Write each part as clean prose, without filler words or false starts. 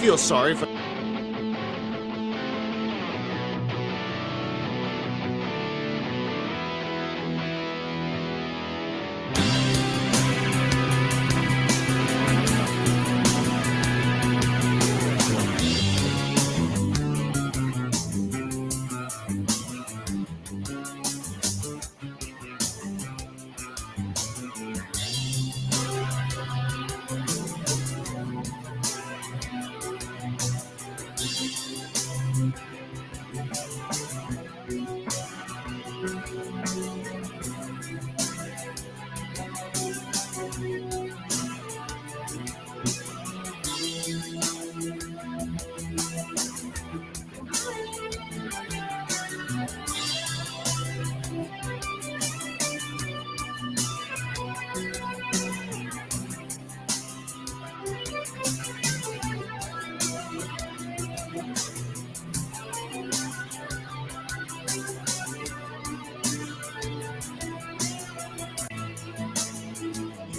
feel sorry for...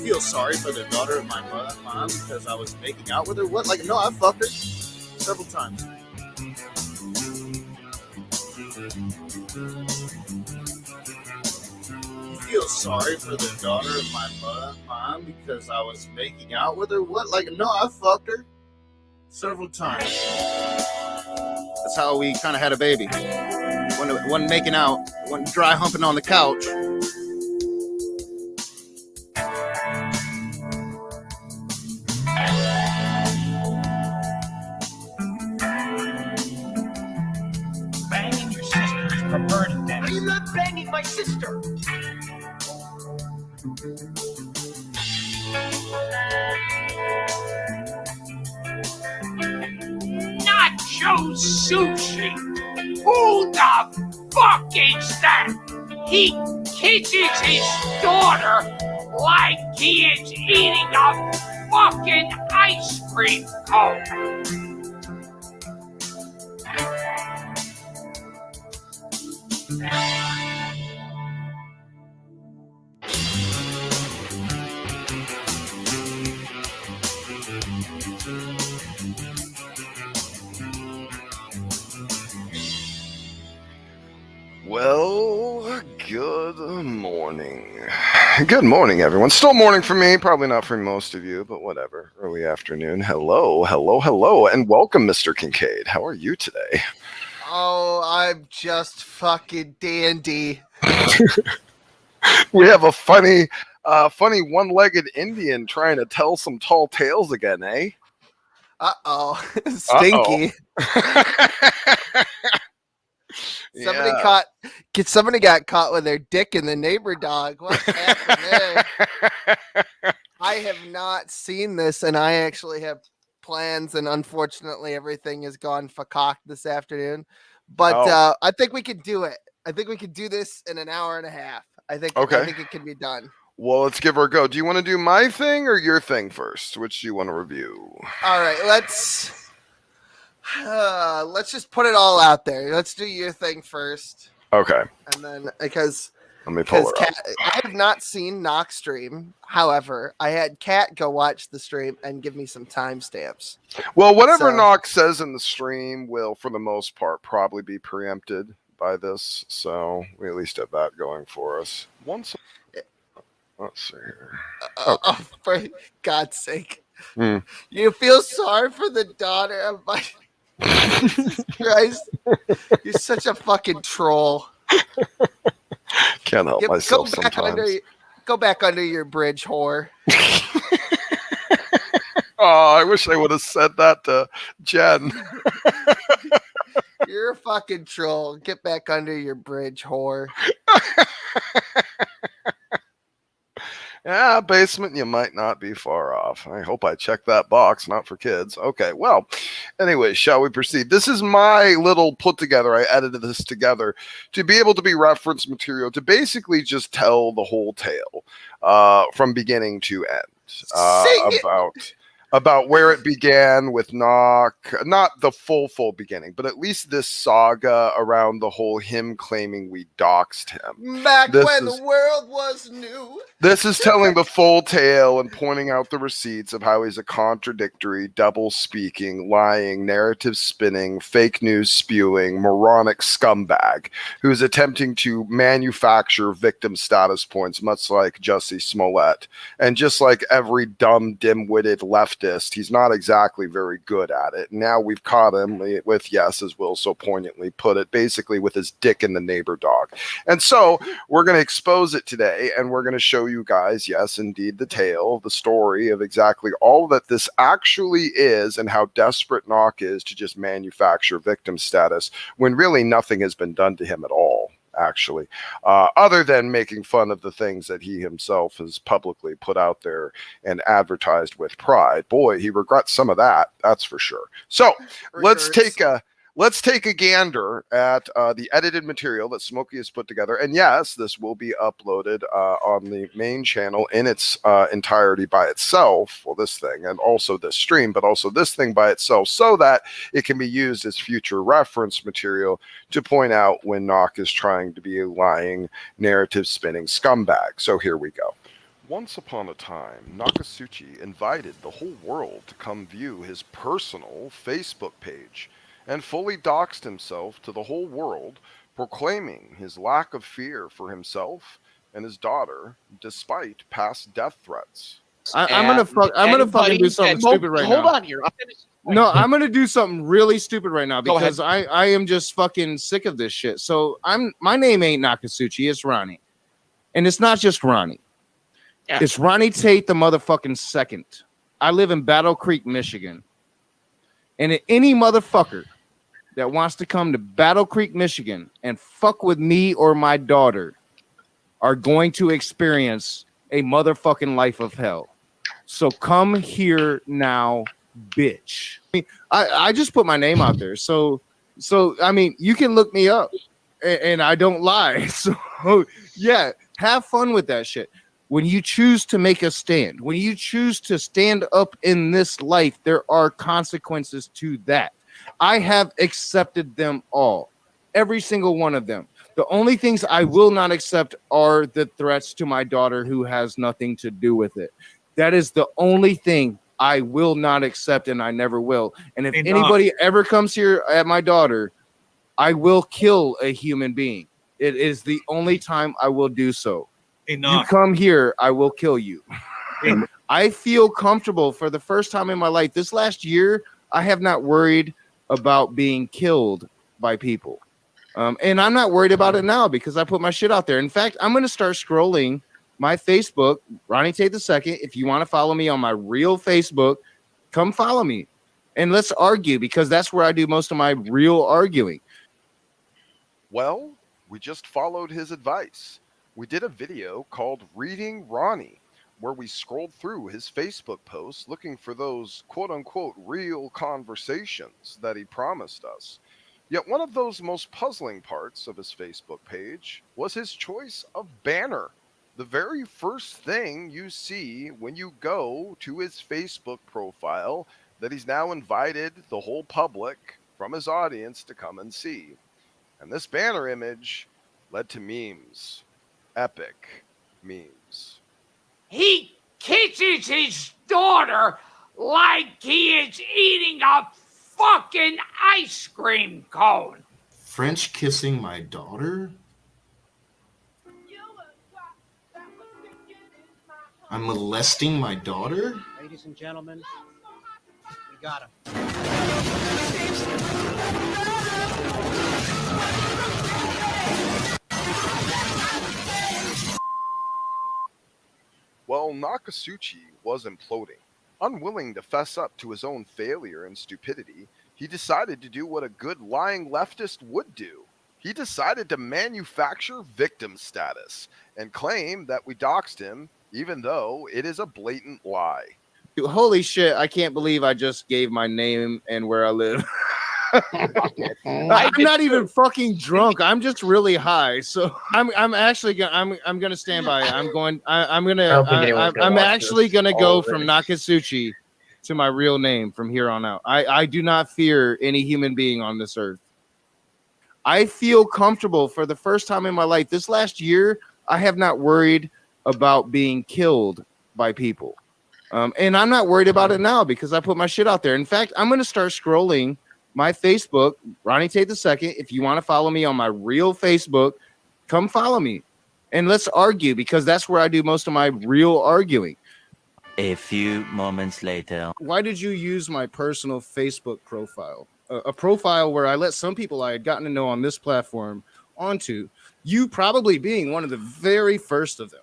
Feel sorry for the daughter of my mom because I was making out with her? What? Like, no, I fucked her several times. You feel sorry for the daughter of my mom because I was making out with her? What? Like, no, I fucked her several times. That's how we kind of had a baby. Wasn't making out, wasn't dry humping on the couch. I'm not banging my sister. Nacho sushi. Who the fuck is that? He kisses his daughter like he is eating a fucking ice cream cone. Well, good morning. Good morning, everyone. Still morning for me, probably not for most of you, but whatever. Early afternoon. Hello, and welcome, Mr. Kincaid. How are you today? Oh, I'm just fucking dandy. We have a funny one-legged Indian trying to tell some tall tales again, eh? Uh-oh. Stinky. Somebody got caught with their dick in the neighbor dog. What's happening there? I have not seen this, and I actually have plans, and unfortunately everything has gone fuck this afternoon. But I think we could do it. I think we could do this in an hour and a half. I think it can be done. Well, let's give her a go. Do you want to do my thing or your thing first? Which do you want to review? All right, let's just put it all out there. Let's do your thing first. Okay. And then because let me pull her up. I have not seen Knox stream. However, I had Kat go watch the stream and give me some timestamps. Well, whatever Knox says in the stream will, for the most part, probably be preempted by this. So we at least have that going for us. Let's see here. Oh, for God's sake. You feel sorry for the daughter of my... Jesus Christ. You're such a fucking troll. Can't help myself sometimes. Go back under your bridge, whore. Oh, I wish I would have said that to Jen. You're a fucking troll. Get back under your bridge, whore. Yeah, basement, you might not be far off. I hope I checked that box, not for kids. Okay, well, anyway, shall we proceed? This is my little put together. I edited this together to be able to be reference material, to basically just tell the whole tale from beginning to end. about where it began with Nock, not the full beginning, but at least this saga around the whole him claiming we doxed him. Back This when is- the world was new. This is telling the full tale and pointing out the receipts of how he's a contradictory, double-speaking, lying, narrative-spinning, fake news spewing, moronic scumbag who is attempting to manufacture victim status points, much like Jussie Smollett. And just like every dumb, dim-witted leftist, he's not exactly very good at it. Now we've caught him with, yes, as Will so poignantly put it, basically with his dick in the neighbor dog. And so we're going to expose it today, and we're going to show you guys, yes, indeed, the tale, the story of exactly all that this actually is and how desperate Nock is to just manufacture victim status when really nothing has been done to him at all, actually, other than making fun of the things that he himself has publicly put out there and advertised with pride. Boy, he regrets some of that, that's for sure. So let's take a gander at the edited material that Smokey has put together. And yes, this will be uploaded on the main channel in its entirety by itself. Well, this thing, and also this stream, but also this thing by itself, so that it can be used as future reference material to point out when Nock is trying to be a lying, narrative-spinning scumbag. So here we go. Once upon a time, Nakasuchi invited the whole world to come view his personal Facebook page, and fully doxed himself to the whole world, proclaiming his lack of fear for himself and his daughter, despite past death threats. I'm gonna fucking do something stupid right now. Hold on here. No, I'm gonna do something really stupid right now Go because I am just fucking sick of this shit. So my name ain't Nakasuchi, it's Ronnie. And it's not just Ronnie. Yeah. It's Ronnie Tate the motherfucking second. I live in Battle Creek, Michigan. And any motherfucker that wants to come to Battle Creek, Michigan and fuck with me or my daughter are going to experience a motherfucking life of hell. So come here now, bitch. I just put my name out there. So I mean, you can look me up and I don't lie. So yeah, have fun with that shit. When you choose to make a stand, when you choose to stand up in this life, there are consequences to that. I have accepted them all, every single one of them. The only things I will not accept are the threats to my daughter who has nothing to do with it. That is the only thing I will not accept, and I never will. And if anybody ever comes here at my daughter, I will kill a human being. It is the only time I will do so. You come here, I will kill you. I feel comfortable for the first time in my life. This last year, I have not worried about being killed by people. And I'm not worried about it now because I put my shit out there. In fact, I'm going to start scrolling my Facebook, Ronnie Tate II. If you want to follow me on my real Facebook, come follow me. And let's argue because that's where I do most of my real arguing. Well, we just followed his advice. We did a video called Reading Ronnie, where we scrolled through his Facebook posts looking for those quote-unquote real conversations that he promised us. Yet one of those most puzzling parts of his Facebook page was his choice of banner. The very first thing you see when you go to his Facebook profile that he's now invited the whole public from his audience to come and see. And this banner image led to memes. Epic memes. He kisses his daughter like he is eating a fucking ice cream cone. French kissing my daughter? I'm molesting my daughter? Ladies and gentlemen, we got him. Well, Nakasuchi was imploding. Unwilling to fess up to his own failure and stupidity, he decided to do what a good lying leftist would do. He decided to manufacture victim status and claim that we doxed him, even though it is a blatant lie. Holy shit, I can't believe I just gave my name and where I live. I'm not even fucking drunk. I'm just really high. So I'm actually gonna I'm gonna stand by. I'm actually gonna go from Nakasuchi to my real name from here on out. I do not fear any human being on this earth. I feel comfortable for the first time in my life. This last year, I have not worried about being killed by people. And I'm not worried about it now because I put my shit out there. In fact, I'm going to start scrolling my Facebook, Ronnie Tate II. If you want to follow me on my real Facebook, come follow me. And let's argue because that's where I do most of my real arguing. A few moments later. Why did you use my personal Facebook profile? A profile where I let some people I had gotten to know on this platform onto, you probably being one of the very first of them.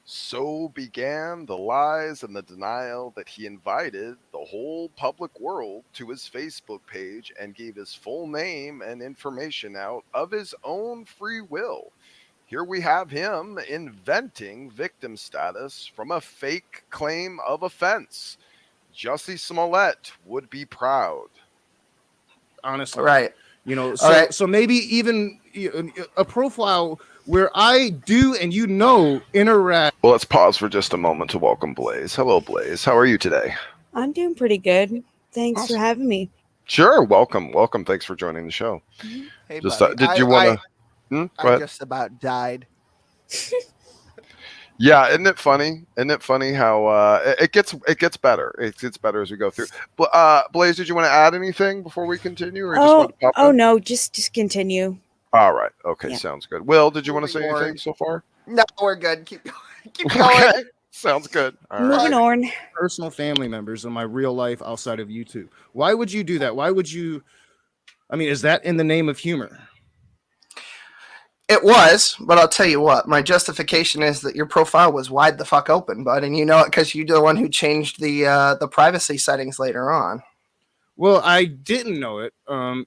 So began the lies and the denial that he invited the whole public world to his Facebook page and gave his full name and information out of his own free will. Here we have him inventing victim status from a fake claim of offense. Jussie Smollett would be proud. Honestly. Right. You know, so maybe even a profile where I do and interact. Well, let's pause for just a moment to welcome Blaze. Hello, Blaze. How are you today? I'm doing pretty good. Thanks for having me. Sure. Welcome. Thanks for joining the show. Hey, Just buddy. did you want to? Go I ahead. just about died. Yeah, isn't it funny? Isn't it funny how it gets better? It gets better as we go through. Blaze, did you want to add anything before we continue, or just want to pop in? No, just continue. All right. Okay, Yeah. sounds good. Will, did you want to say anything so far? No, we're good. Keep going. Keep going. Okay, sounds good. All right. Moving on. Personal family members in my real life outside of YouTube. Why would you do that? Why would you? I mean, is that in the name of humor? It was, but I'll tell you what. My justification is that your profile was wide the fuck open, bud, and you know it because you're the one who changed the privacy settings later on. Well, I didn't know it.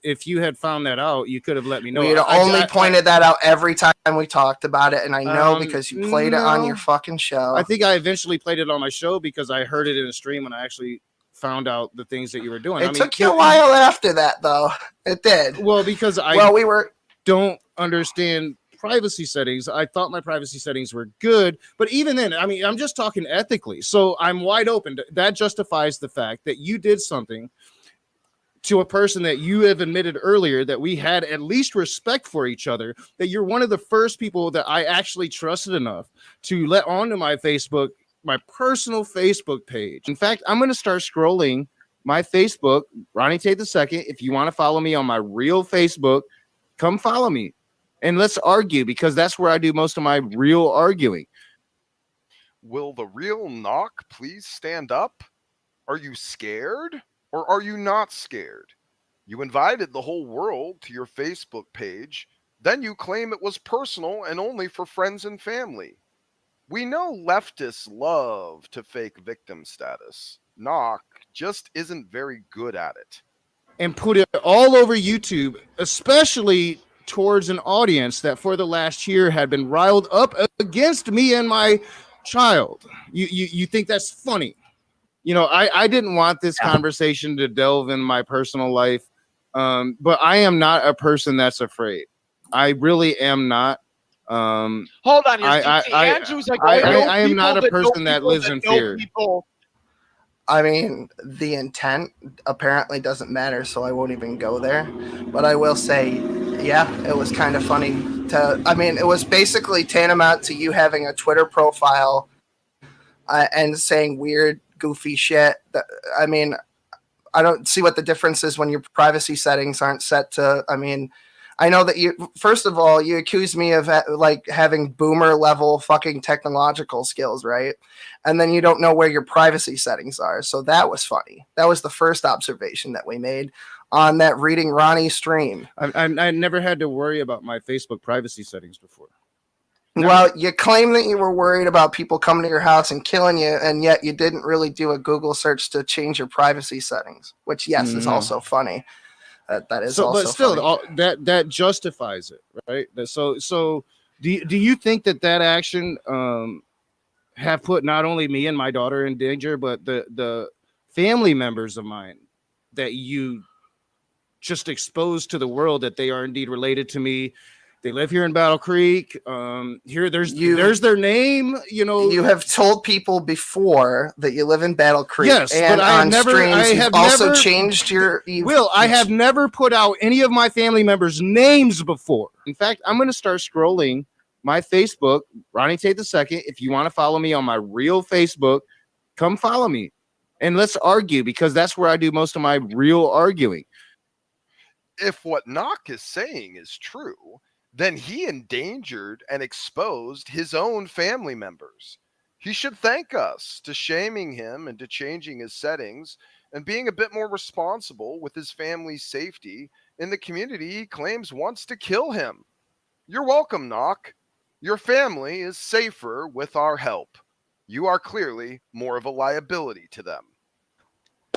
If you had found that out, you could have let me know. We'd only pointed that out every time we talked about it, and I know because you played it on your fucking show. I think I eventually played it on my show because I heard it in a stream when I actually found out the things that you were doing. It took you a while after that, though. It did. Well, because don't understand privacy settings. I thought my privacy settings were good, but even then, I mean, I'm just talking ethically. So I'm wide open. That justifies the fact that you did something to a person that you have admitted earlier that we had at least respect for each other, that you're one of the first people that I actually trusted enough to let onto my Facebook, my personal Facebook page. In fact, I'm going to start scrolling my Facebook, Ronnie Tate II. If you want to follow me on my real Facebook, come follow me. And let's argue because that's where I do most of my real arguing. Will the real knock please stand up? Are you scared or are you not scared? You invited the whole world to your Facebook page, then you claim it was personal and only for friends and family. We know leftists love to fake victim status. Knock just isn't very good at it. And put it all over YouTube, especially towards an audience that for the last year had been riled up against me and my child. You think that's funny? You know, I didn't want this conversation to delve in my personal life, but I am not a person that's afraid. I really am not. Hold on, Andrew's like, I am not a person that lives in fear. I mean, the intent apparently doesn't matter, so I won't even go there. But I will say, yeah, it was kind of funny. It was basically tantamount to you having a Twitter profile and saying weird, goofy shit. I mean, I don't see what the difference is when your privacy settings aren't set to, I know that first of all, you accused me of having boomer level fucking technological skills, right? And then you don't know where your privacy settings are. So that was funny. That was the first observation that we made on that Reading Ronnie stream. I never had to worry about my Facebook privacy settings before. No. Well, you claim that you were worried about people coming to your house and killing you, and yet you didn't really do a Google search to change your privacy settings, which, yes, is also funny. That is also but still, funny. that justifies it, right? So do you think that action have put not only me and my daughter in danger, but the family members of mine that you just exposed to the world that they are indeed related to me? They live here in Battle Creek. There's their name. You know, you have told people before that you live in Battle Creek. Yes, and but I on have never. streams, I you've have also never changed your. I have never put out any of my family members' names before. In fact, I'm going to start scrolling my Facebook, Ronnie Tate II. If you want to follow me on my real Facebook, come follow me, and let's argue, because that's where I do most of my real arguing. If what Knock is saying is true, then he endangered and exposed his own family members. He should thank us to shaming him and to changing his settings and being a bit more responsible with his family's safety in the community he claims wants to kill him. You're welcome, Knock. Your family is safer with our help. You are clearly more of a liability to them.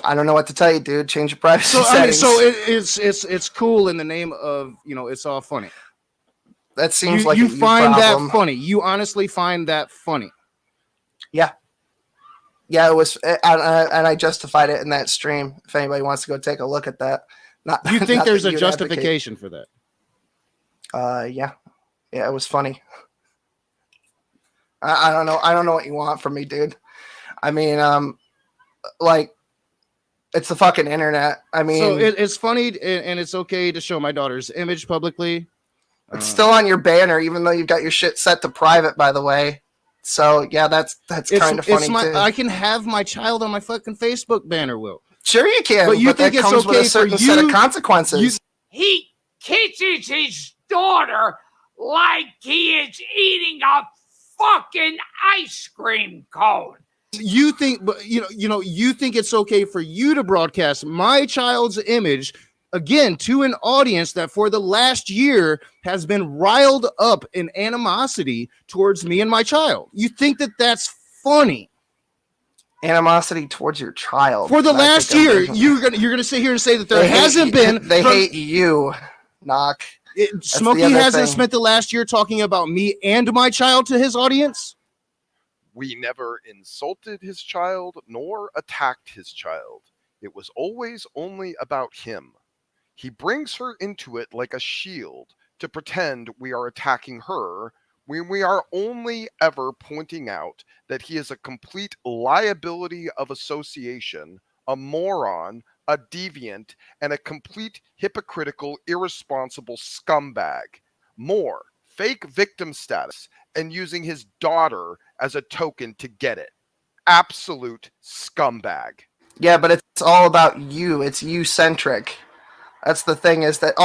I don't know what to tell you, dude. Change your privacy settings. It's cool in the name of, it's all funny. That seems you find problem. that funny. You honestly find that funny. Yeah, it was, and I justified it in that stream. If anybody wants to go take a look at that, You think there's a justification for that? Yeah, it was funny. I don't know. I don't know what you want from me, dude. I mean, it's the fucking internet. I mean, so it's funny and it's okay to show my daughter's image publicly. It's still on your banner, even though you've got your shit set to private, by the way. So yeah, that's kind of funny too. I can have my child on my fucking Facebook banner, Will. Sure you can, but you think that it's comes okay with a certain for set you, of consequences. He kisses his daughter like he is eating a fucking ice cream cone. You think, but you think it's okay for you to broadcast my child's image again to an audience that for the last year has been riled up in animosity towards me and my child. You think that that's funny? Animosity towards your child for the last year. You're gonna sit here and say that there hasn't been. They hate you, Knock. Smokey hasn't spent the last year talking about me and my child to his audience. We never insulted his child nor attacked his child. It was always only about him. He brings her into it like a shield to pretend we are attacking her when we are only ever pointing out that he is a complete liability of association, a moron, a deviant, and a complete hypocritical, irresponsible scumbag. More, fake victim status and using his daughter as a token to get it. Absolute scumbag. Yeah, but it's all about you. It's you-centric. That's the thing, is that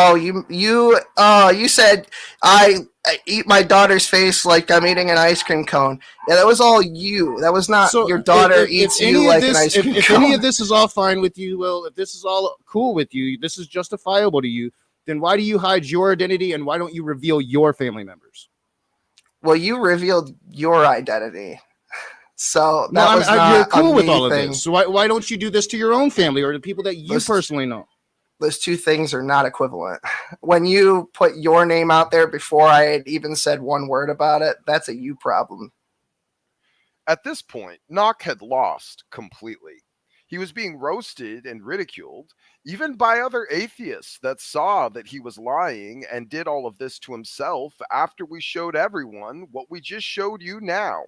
you said I eat my daughter's face like I'm eating an ice cream cone. Yeah, that was all you. That was not your daughter eats you like an ice cream cone. If any of this is all fine with you, Will, if this is all cool with you, this is justifiable to you, then why do you hide your identity and why don't you reveal your family members? Well, you revealed your identity. So that was not you're cool with all thing. of this. So why don't you do this to your own family or the people that you personally know? Those two things are not equivalent. When you put your name out there before I had even said one word about it, that's a you problem. At this point, Knock had lost completely. He was being roasted and ridiculed, even by other atheists that saw that he was lying and did all of this to himself after we showed everyone what we just showed you now.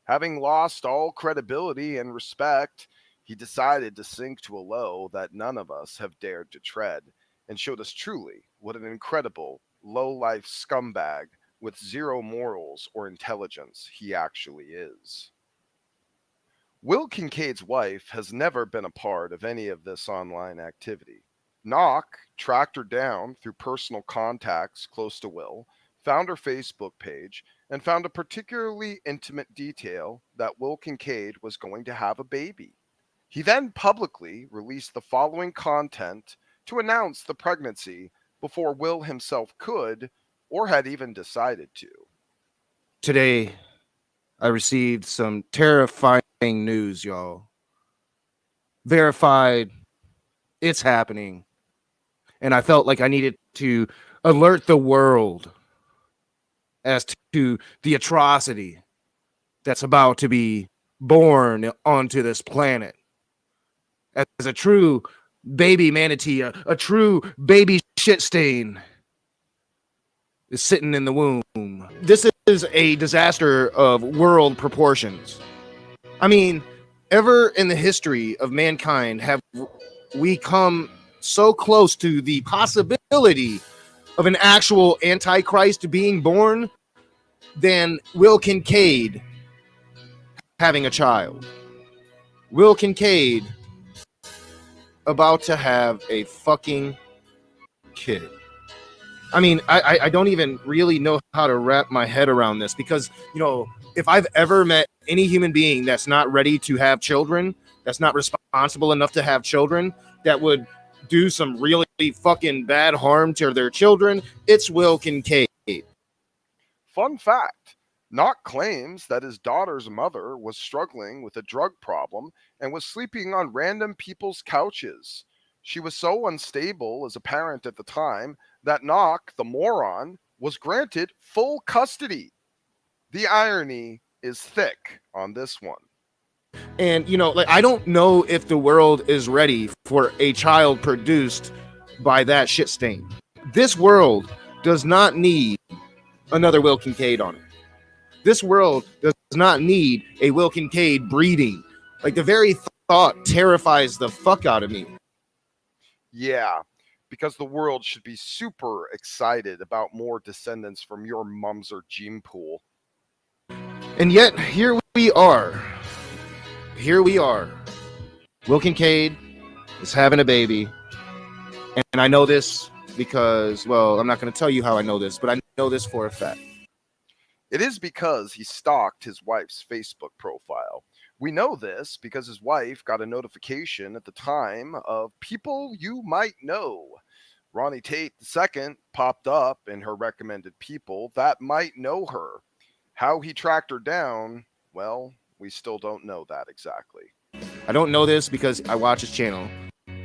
Having lost all credibility and respect, he decided to sink to a low that none of us have dared to tread, and showed us truly what an incredible, low-life scumbag with zero morals or intelligence he actually is. Will Kincaid's wife has never been a part of any of this online activity. Knock tracked her down through personal contacts close to Will, found her Facebook page, and found a particularly intimate detail that Will Kincaid was going to have a baby. He then publicly released the following content to announce the pregnancy before Will himself could or had even decided to. Today, I received some terrifying news, y'all. Verified, it's happening. And I felt like I needed to alert the world as to the atrocity that's about to be born onto this planet. As a true baby manatee, a true baby shit stain. is sitting in the womb. This is a disaster of world proportions. I mean, ever in the history of mankind have we come so close to the possibility of an actual antichrist being born than Will Kincaid having a child? Will Kincaid about to have a fucking kid. I mean, I don't even really know how to wrap my head around this because, you know, if I've ever met any human being that's not ready to have children, that's not responsible enough to have children, that would do some really fucking bad harm to their children, it's Will Kincaid. Fun fact, Knock claims that his daughter's mother was struggling with a drug problem and was sleeping on random people's couches. She was so unstable as a parent at the time that Knock, the moron, was granted full custody. The irony is thick on this one. And, you know, like, I don't know if the world is ready for a child produced by that shit stain. This world does not need another Will Kincaid on it. This world does not need a Will Kincaid breeding. Like, the very thought terrifies the fuck out of me. Yeah, because the world should be super excited about more descendants from your mumser gene pool. And yet, here we are. Here we are. Will Kincaid is having a baby. And I know this because, well, I'm not going to tell you how I know this, but I know this for a fact. It is because he stalked his wife's Facebook profile. We know this because his wife got a notification at the time of people you might know. Ronnie Tate II popped up in her recommended people that might know her. How he tracked her down, well, we still don't know that exactly. I don't know this because I watch his channel.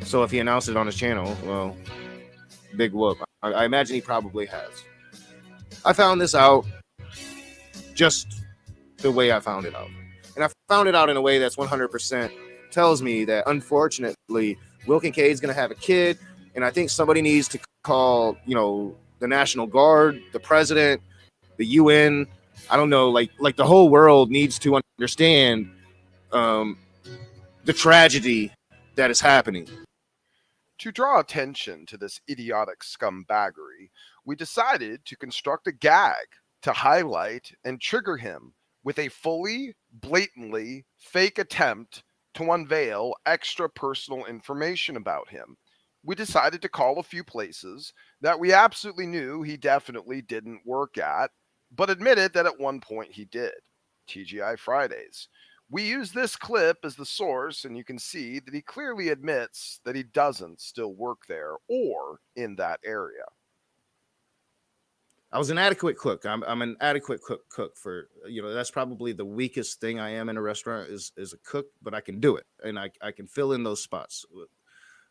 So if he announced it on his channel, well, big whoop. I imagine he probably has. I found this out just the way I found it out. And I found it out in a way that's 100% tells me that, unfortunately, Will Kincaid's going to have a kid. And I think somebody needs to call, you know, the National Guard, the president, the UN. I don't know, like the whole world needs to understand the tragedy that is happening. To draw attention to this idiotic scumbaggery, we decided to construct a gag to highlight and trigger him with a fully, blatantly fake attempt to unveil extra personal information about him. We decided to call a few places that we absolutely knew he definitely didn't work at, but admitted that at one point he did. TGI Fridays. We use this clip as the source, and you can see that he clearly admits that he doesn't still work there or in that area. I was an adequate cook. I'm an adequate cook for, you know, that's probably the weakest thing I am in a restaurant is a cook, but I can do it. And I can fill in those spots.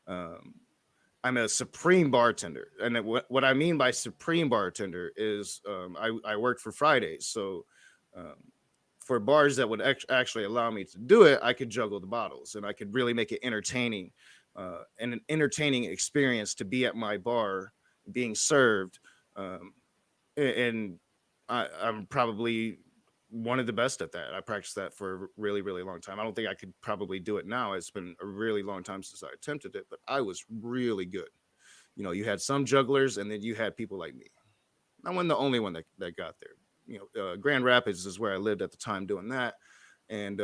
I'm a supreme bartender. And what I mean by supreme bartender is I work for Fridays. So for bars that would actually allow me to do it, I could juggle the bottles and I could really make it entertaining and an entertaining experience to be at my bar being served. And I'm probably one of the best at that. I practiced that for a really, really long time. I don't think I could probably do it now. It's been a really long time since I attempted it, but I was really good. You know, you had some jugglers and then you had people like me. I wasn't the only one that got there. You know, Grand Rapids is where I lived at the time doing that. And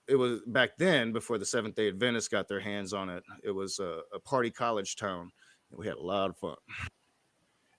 it was back then before the Seventh-day Adventists got their hands on it. It was a party college town. And we had a lot of fun.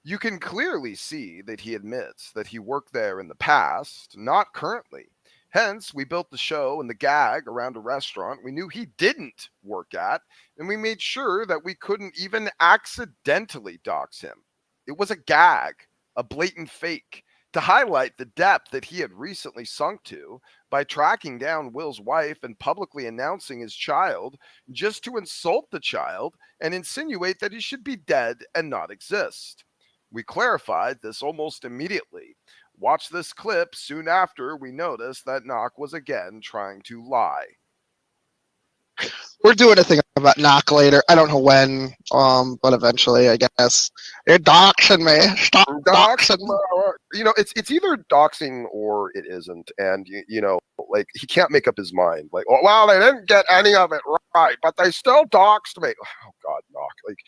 You can clearly see that he admits that he worked there in the past, not currently. Hence, we built the show and the gag around a restaurant we knew he didn't work at, and we made sure that we couldn't even accidentally dox him. It was a gag, a blatant fake, to highlight the depth that he had recently sunk to by tracking down Will's wife and publicly announcing his child just to insult the child and insinuate that he should be dead and not exist. We clarified this almost immediately. Watch this clip soon after we noticed that Knock was again trying to lie. We're doing a thing about knock later. I don't know when, but eventually, I guess. You're doxing me. Stop doxing me. You know, it's either doxing or it isn't, and you know, like he can't make up his mind. Like, oh, well, they didn't get any of it right, but they still doxed me. Oh God, knock! Like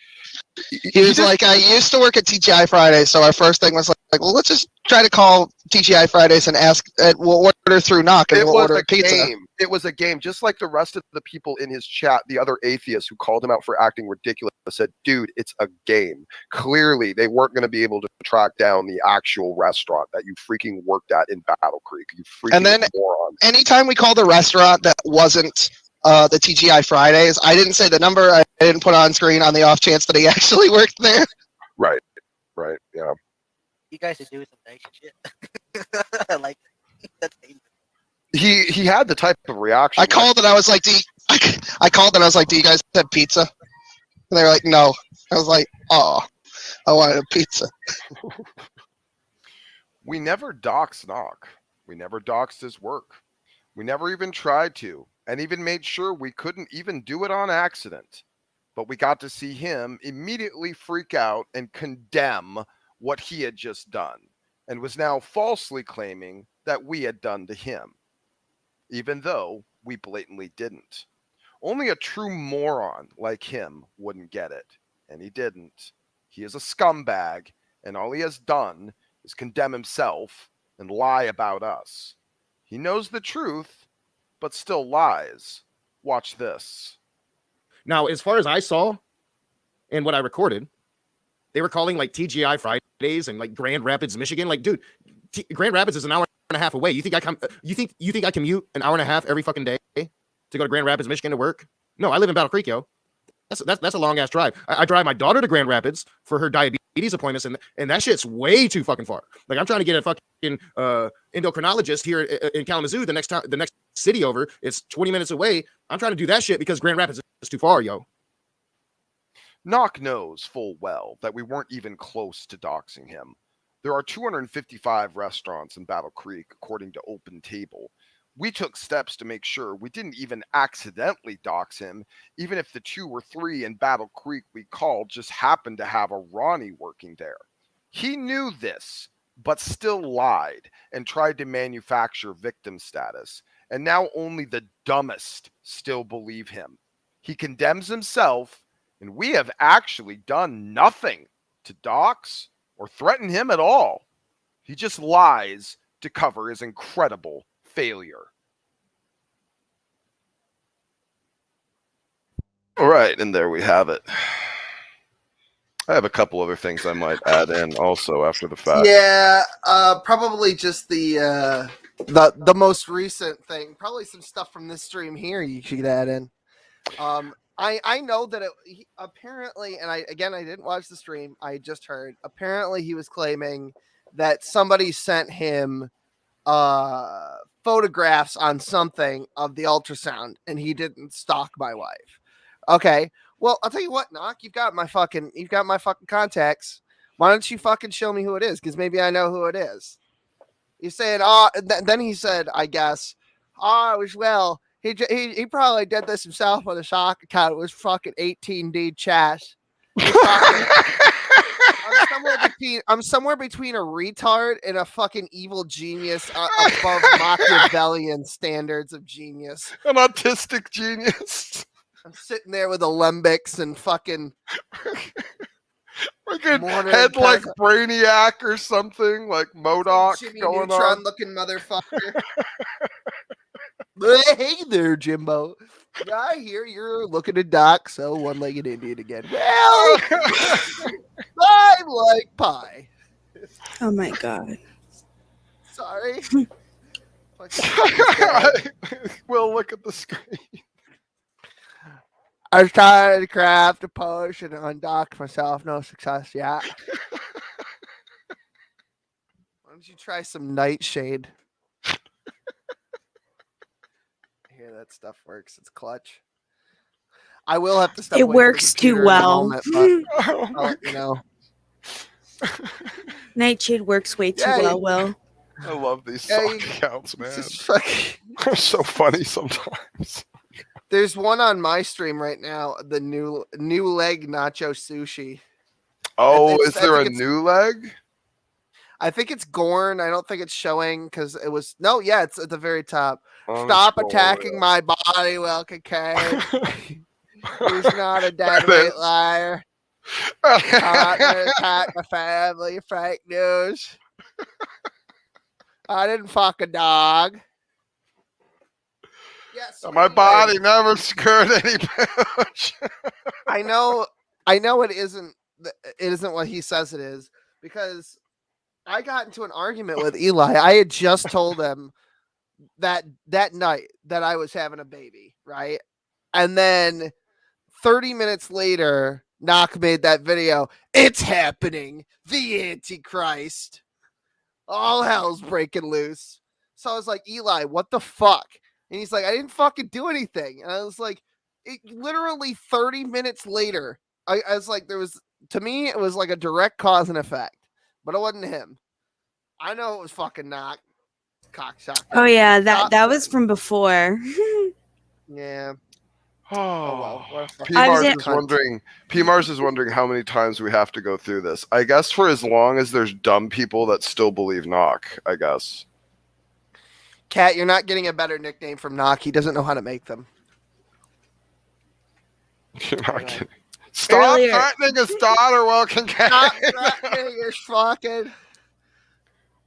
He was like, I used to work at TGI Fridays, so our first thing was like, well, let's just try to call TGI Fridays and ask, we'll order through knock and we'll order a pizza. Game. It was a game, just like the rest of the people in his chat, the other atheists who called him out for acting ridiculous, said, dude, it's a game. Clearly, they weren't going to be able to track down the actual restaurant that you freaking worked at in Battle Creek. You freaking And then moron. anytime we called a restaurant that wasn't the TGI Fridays, I didn't say the number. I didn't put on screen on the off chance that he actually worked there. Right, yeah. You guys are doing some nice shit. I like that's dangerous. He had the type of reaction. I called and I was like, I called and I was like, do you guys have pizza? And they were like, no. I was like, oh, I wanted a pizza. We never doxed Knock. We never doxed his work. We never even tried to, and even made sure we couldn't even do it on accident. But we got to see him immediately freak out and condemn what he had just done, and was now falsely claiming that we had done to him, even though we blatantly didn't. Only a true moron like him wouldn't get it, and he didn't. He is a scumbag, and all he has done is condemn himself and lie about us. He knows the truth, but still lies. Watch this. Now, as far as I saw and what I recorded, they were calling like TGI Fridays and like Grand Rapids, Michigan. Like, dude, Grand Rapids is an hour and a half away. You think I commute an hour and a half every fucking day to go to Grand Rapids, Michigan to work? No, I live in Battle Creek, yo. That's a long ass drive. I drive my daughter to Grand Rapids for her diabetes appointments, and that shit's way too fucking far. Like, I'm trying to get a fucking endocrinologist here in Kalamazoo, the next city over. It's 20 minutes away. I'm trying to do that shit because Grand Rapids is too far, yo. Knock knows full well that we weren't even close to doxing him. There are 255 restaurants in Battle Creek, according to Open Table. We took steps to make sure we didn't even accidentally dox him, even if the 2 or 3 in Battle Creek we called just happened to have a Ronnie working there. He knew this, but still lied and tried to manufacture victim status. And now only the dumbest still believe him. He condemns himself, and we have actually done nothing to dox or threaten him at all. He just lies to cover his incredible failure. All right, and there we have it. I have a couple other things I might add in also after the fact. Yeah, probably just the most recent thing. Probably some stuff from this stream here you should add in. I know that apparently, and I didn't watch the stream. I just heard. Apparently, he was claiming that somebody sent him photographs on something of the ultrasound, and he didn't stalk my wife. Okay, well, I'll tell you what, Knock, you've got my fucking contacts. Why don't you fucking show me who it is? Because maybe I know who it is. He's saying, then he said, I guess, well, he probably did this himself on a shock account. It was fucking 18D chat. I'm somewhere between a retard and a fucking evil genius above Machiavellian standards of genius. An autistic genius. I'm sitting there with Alembics and fucking head like Brainiac or something, like MODOK Jimmy going Neutron on. looking motherfucker. Hey there, Jimbo. Yeah, I hear you're looking at Doc, so one-legged Indian again. Well, I like pie. Oh my god. Sorry. We'll look at the screen. I was trying to craft a potion and undock myself. No success yet. Why don't you try some nightshade? I hear that stuff works. It's clutch. I will have to step It away from the works too computer in a well. moment, but I'll let you know. Nightshade works way too Yeah, well, Will. I love these Yeah, sock accounts, man. It's just fucking- They're so funny sometimes. There's one on my stream right now. The new leg nacho sushi. Oh, It's- is I there a think it's- new leg? I think it's Gorn. I don't think it's showing because it was it's at the very top. Oh, Stop scroll attacking it. my body, Welkin K. He's not a That deadweight is- liar. Not gonna attack my family. Fake news. I didn't fuck a dog. Yes. My body never scored any Pooch. I know it isn't what he says it is, because I got into an argument with Eli. I had just told him that night that I was having a baby, right? And then 30 minutes later, Knock made that video. It's happening. The Antichrist. All hell's breaking loose. So I was like, Eli, what the fuck? And he's like, I didn't fucking do anything. And I was like, literally 30 minutes later, I was like, to me, it was like a direct cause and effect, but it wasn't him. I know it was fucking Knock. Cocksucker. Oh yeah, that was from before. Yeah. Oh, well. What a fucking P-Mars in- is wondering. P-Mars is wondering how many times we have to go through this. I guess for as long as there's dumb people that still believe Knock. I guess. Cat, you're not getting a better nickname from Knock. He doesn't know how to make them. You're not kidding. Stop Earlier- threatening his daughter, Welkin K. Stop threatening your fucking.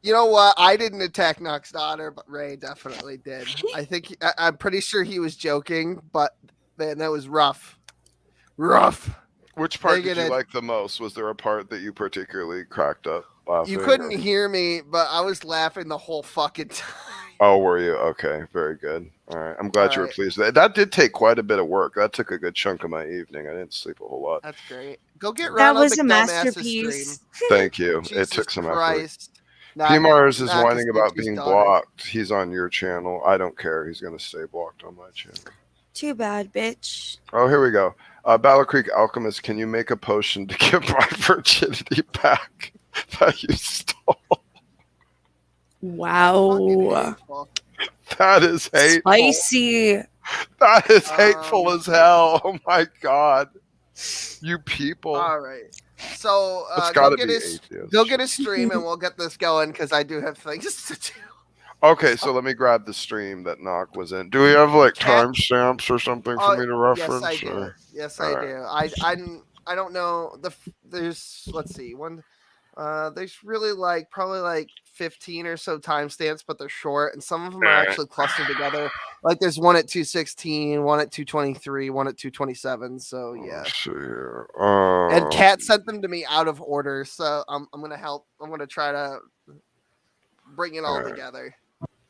You know what? I didn't attack Knock's daughter, but Ray definitely did. I'm pretty sure he was joking, but man, that was rough. Rough. Which part did Bigoted. you like the most? Was there a part that you particularly cracked up laughing? You couldn't hear me, but I was laughing the whole fucking time. Oh, were you? Okay, very good. All right, I'm glad you were Alright. pleased. That did take quite a bit of work. That took a good chunk of my evening. I didn't sleep a whole lot. That's great. Go get That Ronald was a McDumbas's masterpiece. stream. Thank you. Jesus It took some effort. Christ. Knock- P-Mars is Knock whining about Stitch's being daughter. blocked. He's on your channel. I don't care. He's going to stay blocked on my channel. Too bad, bitch. Oh, here we go. Battle Creek Alchemist, can you make a potion to get my virginity back that you stole? Wow. Hateful. That is hateful. Spicy. That is hateful as hell. Oh my god. You people. All right. So It's go gotta get be his atheist. go get a stream and we'll get this going because I do have things to do. Okay, so let me grab the stream that Knock was in. Do we have like Cat- timestamps or something for Oh, me to Yes, reference? I do. or- Yes, All I right. do. I don't know there's let's see one. There's really probably like 15 or so timestamps, but they're short, and some of them are Alright. actually clustered together. Like there's one at 2:16, one at 2:23, one at 2:27. So yeah. Let's see here. And Kat sent them to me out of order, so I'm gonna help. I'm gonna try to bring it all Alright. together.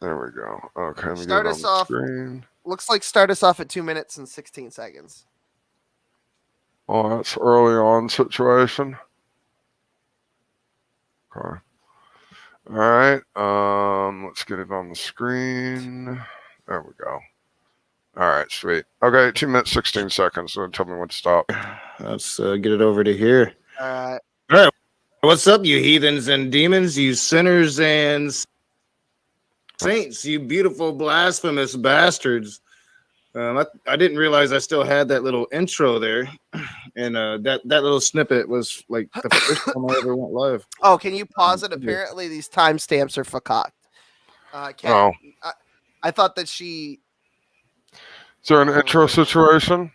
There we go. Okay, let me Start get it on us the off. screen. Looks like start us off at 2 minutes and 16 seconds. Oh, that's early on situation. Okay. All right. Let's get it on the screen. There we go. All right, sweet. Okay, 2 minutes, 16 seconds. So tell me when to stop. Let's get it over to here. All What's up, you heathens and demons, you sinners and saints, you beautiful blasphemous bastards. I didn't realize I still had that little intro there, and that little snippet was like the first time I ever went live. Oh, can you pause it? Apparently, these timestamps are fucked. Kat, Oh, I thought that she. is there an intro situation?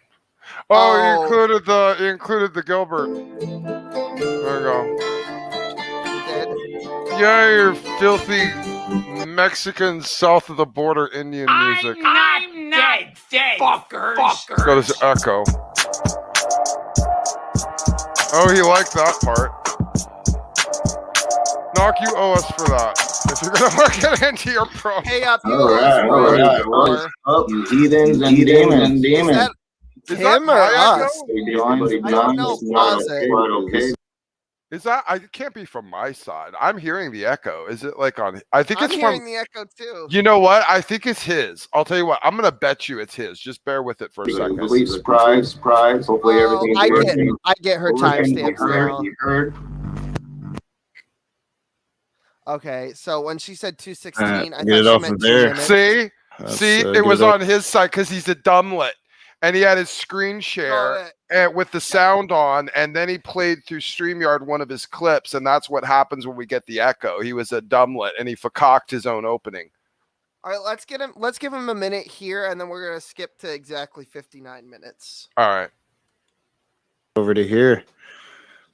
Oh, Oh. you included the Gilbert. There you go. Did. Yeah, you're filthy Mexican south of the border Indian music. I'm not dead, fuckers. It's got his echo. Oh, he liked that part. Knock, you owe us for that. If you're gonna look it into your pro. Hey up, you What's up, you heathens and demons? Is that Is him that or my us? echo? I don't know. Pause it. Is that? I can't be from my side. I'm hearing the echo. Is it like on? I think I'm it's hearing from. the echo too. You know what? I think it's his. I'll tell you what. I'm gonna bet you it's his. Just bear with it for a second. Surprise. Hopefully Oh, everything's I working. get her timestamps now. You heard? Okay, so when she said 2:16, I Get it thought off she meant of 2 there. minutes. See, Let's, see, get it was up. on his side because he's a dumblet. and he had his screen share with the sound on, and then he played through StreamYard one of his clips, and that's what happens when we get the echo. He was a dumblet, and he cocked his own opening. All right, let's give him a minute here, and then we're gonna skip to exactly 59 minutes. All right. Over to here.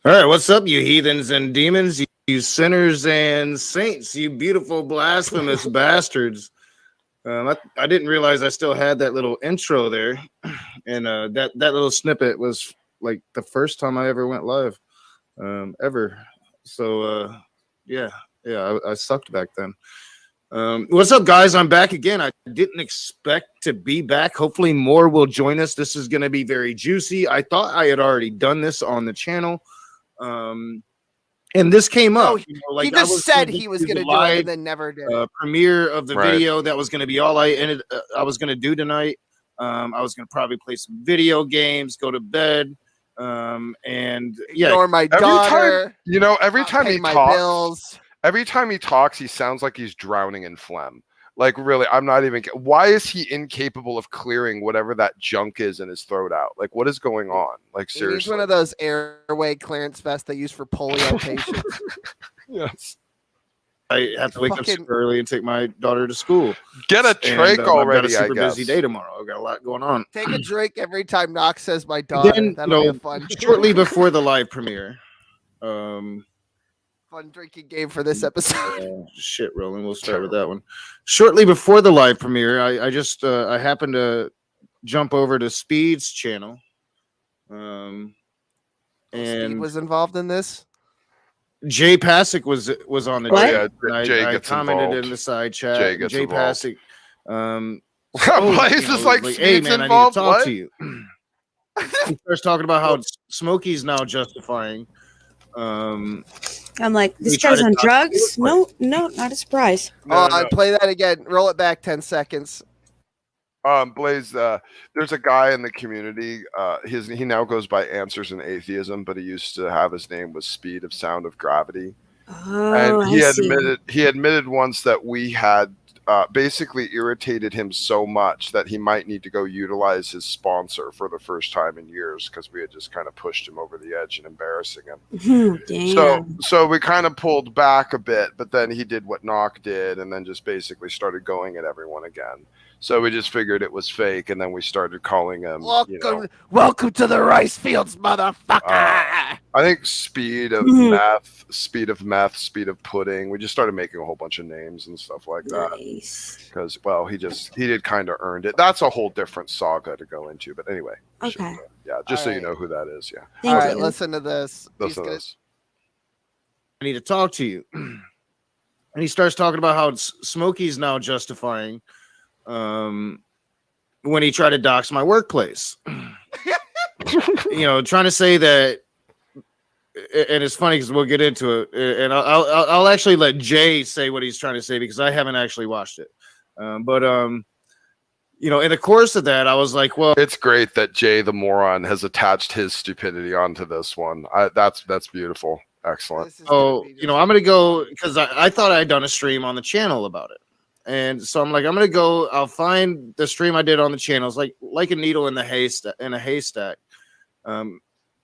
All right, what's up, you heathens and demons, you sinners and saints, you beautiful blasphemous bastards. I didn't realize I still had that little intro there, and that little snippet was like the first time I ever went live, ever. So yeah, I sucked back then. What's up, guys? I'm back again. I didn't expect to be back. Hopefully more will join us. This is going to be very juicy. I thought I had already done this on the channel, and this came up. Like he just said he was going to do it and then never did. Premiere of the video. That was going to be all I was going to do tonight. I was going to probably play some video games, go to bed, and yeah. Or my daughter. Every time he talks. Bills. Every time he talks, he sounds like he's drowning in phlegm. Like, really, I'm not even. Why is he incapable of clearing whatever that junk is in his throat out? Like, what is going on? Like, seriously. He's one of those airway clearance vests they use for polio patients. Yes. I have to wake up super early and take my daughter to school. Get a trach already, I've got a super busy day tomorrow. I've got a lot going on. Take a drink every time Knox says my daughter. Then, that'll be fun. Shortly before the live premiere, fun drinking game for this episode. Shit, Roland. We'll start with that one. Shortly before the live premiere, I happened to jump over to Speed's channel. And Speed was involved in this. Jay Pasick was on the chat. Jay I gets commented involved. in the side chat. Jay Pasick. Blaze is like, hey man, involved? I need to talk to you. He starts talking about how Smokey's now justifying. I'm like, this guy's on drugs? No, not a surprise. Play that again. Roll it back 10 seconds. Blaze, there's a guy in the community. He now goes by Answers in Atheism, but he used to have his name was Speed of Sound of Gravity. Oh, and he admitted once that we had basically irritated him so much that he might need to go utilize his sponsor for the first time in years because we had just kind of pushed him over the edge and embarrassing him. Damn. So we kind of pulled back a bit, but then he did what Knock did and then just basically started going at everyone again. So we just figured it was fake, and then we started calling him. Welcome to the rice fields, motherfucker. I think speed of meth, speed of pudding. We just started making a whole bunch of names and stuff like that. Because he did kind of earned it. That's a whole different saga to go into. But anyway. Okay. You know who that is. Yeah. All right, listen to this. Listen to this. I need to talk to you. And he starts talking about how Smokey's now justifying. When he tried to dox my workplace, trying to say that, and it's funny because we'll get into it, and I'll actually let Jay say what he's trying to say because I haven't actually watched it. But in the course of that, I was like, well, it's great that Jay the moron has attached his stupidity onto this one. That's beautiful, excellent. I'm gonna go because I thought I had done a stream on the channel about it. And so I'm like, I'm gonna go. I'll find the stream I did on the channel. It's like a needle in a haystack.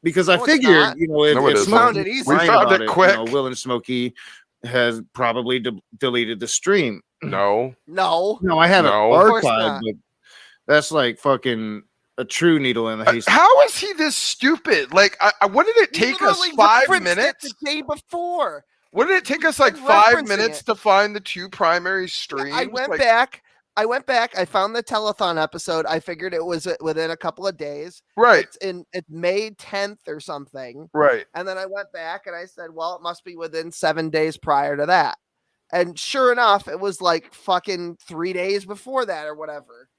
Because I figured, if Smokey we found it quick. Will and Smokey has probably deleted the stream. No, I haven't archived. But that's like fucking a true needle in the haystack. How is he this stupid? Like, what did it take us 5 minutes? The day before. What did it take us like 5 minutes to find the two primary streams? I went back. I found the telethon episode. I figured it was within a couple of days. Right. It's May 10th or something. Right. And then I went back and I said, well, it must be within 7 days prior to that. And sure enough, it was like fucking 3 days before that or whatever.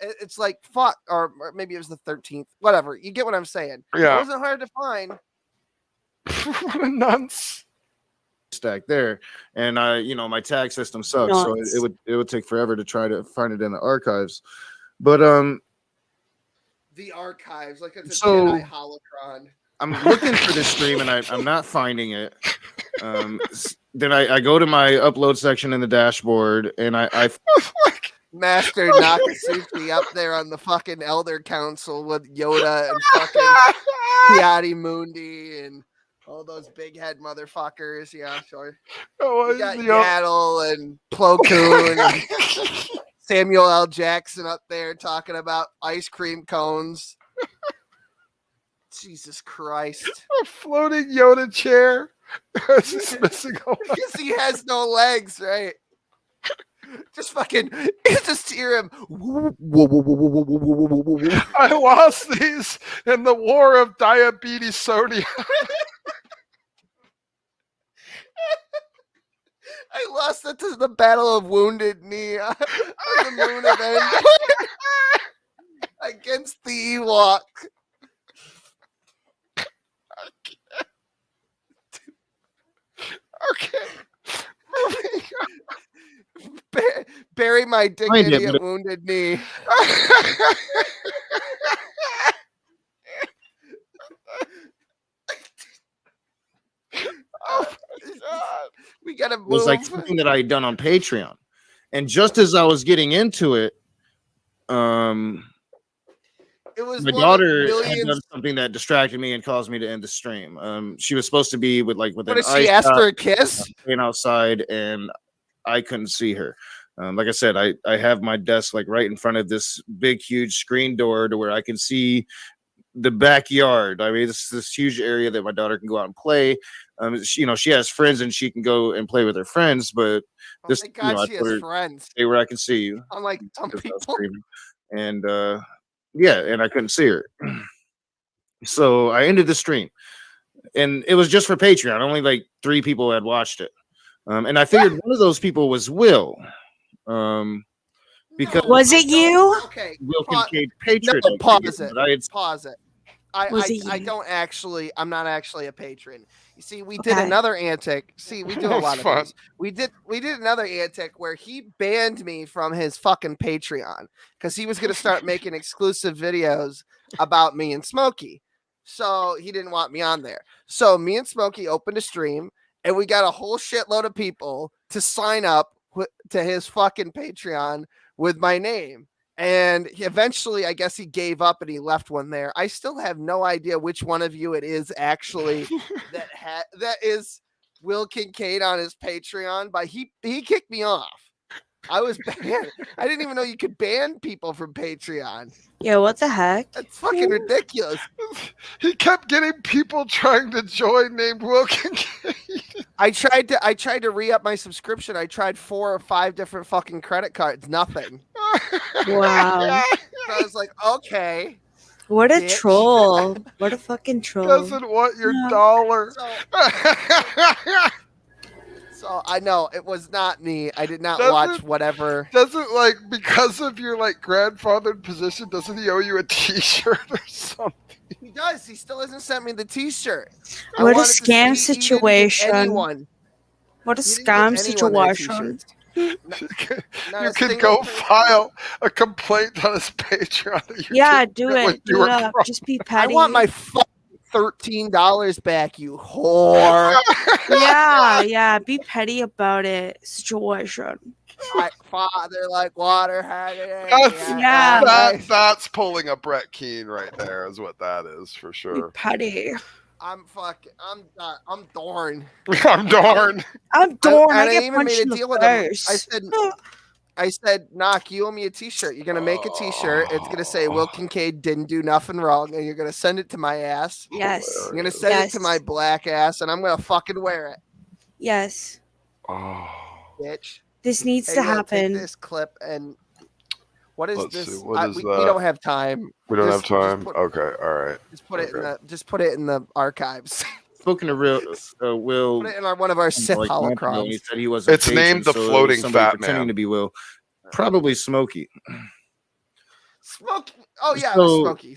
It's like fuck, or maybe it was the 13th. Whatever. You get what I'm saying? Yeah. It wasn't hard to find. What a nonce. Stack there, and my tag system sucks, so it would take forever to try to find it in the archives. But the archives, like it's a Jedi holocron. I'm looking for this stream and I'm not finding it. Then I go to my upload section in the dashboard and I Master Nakatsuki up there on the fucking Elder Council with Yoda and fucking Piatti Mundi and all those big head motherfuckers. Yeah, sure. Oh, We got Yaddle and Plo Koon and Samuel L. Jackson up there talking about ice cream cones. Jesus Christ. A floating Yoda chair. It's missing a leg. Because he has no legs, right? Just fucking, just hear him. I lost these in the war of diabetes sodium. I lost it to the Battle of Wounded Knee on the moon of Endor against the Ewok. Okay. Bury my dignity at Wounded Knee. Oh God. We gotta move. It was like something that I had done on Patreon, and just as I was getting into it, it was my daughter had done something that distracted me and caused me to end the stream. She was supposed to be with what did she ask for a kiss? Playing outside, and I couldn't see her. Like I said, I have my desk like right in front of this big, huge screen door to where I can see the backyard. I mean, this huge area that my daughter can go out and play. She has friends and she can go and play with her friends, but this, thank God she has friends. Stay where I can see you. Unlike some people. And and I couldn't see her. So I ended the stream, and it was just for Patreon. Only like 3 people had watched it, and I figured one of those people was Will. Because was it you? Okay, Will Kincaid patron. No, pause it. Pause it. I'm not actually a patron. You see, we did another antic. See, we do a lot of things. We did another antic where he banned me from his fucking Patreon because he was gonna start making exclusive videos about me and Smokey. So he didn't want me on there. So me and Smokey opened a stream and we got a whole shitload of people to sign up to his fucking Patreon with my name. And eventually, I guess he gave up and he left one there. I still have no idea which one of you it is actually that is Will Kincaid on his Patreon, but he kicked me off. I was banned. I didn't even know you could ban people from Patreon. Yeah, what the heck? That's fucking ridiculous. He kept getting people trying to join named Will Kincaid. I tried to re-up my subscription. I tried 4 or 5 different fucking credit cards. Nothing. Wow. So I was like, okay. What a troll. What a fucking troll. Doesn't want your dollar. So I know it was not me. I did not watch whatever. Doesn't because of your grandfathered position, doesn't he owe you a t-shirt or something? He does. He still hasn't sent me the t-shirt. What a scam situation. What a scam situation. You can go file a complaint on his Patreon. Yeah, do it. Do it up. Just be petty. I want my $13 back, you whore. Yeah. Be petty about it. Situation. Like father, like water. That's pulling a Brett Keane right there, is what that is for sure. Be petty. I'm Dorn. I'm Dorn. I even made a deal with him. I said, Knock, you owe me a t-shirt. You're gonna make a t-shirt. It's gonna say Will Kincaid didn't do nothing wrong, and you're gonna send it to my ass. Yes. You're gonna send it to my black ass, and I'm gonna fucking wear it. Yes. Oh, bitch. This needs to happen. Take this clip and Let's this? See. What is we that? don't have time. We don't have time. Okay, all right. Just put it in the archives. Spoken to Will. Put it in one of our Sith holocrons. He said he wasn't it's named the Floating Fat pretending Man. To be Will. Probably Smokey. Smokey. Oh yeah, it was Smokey.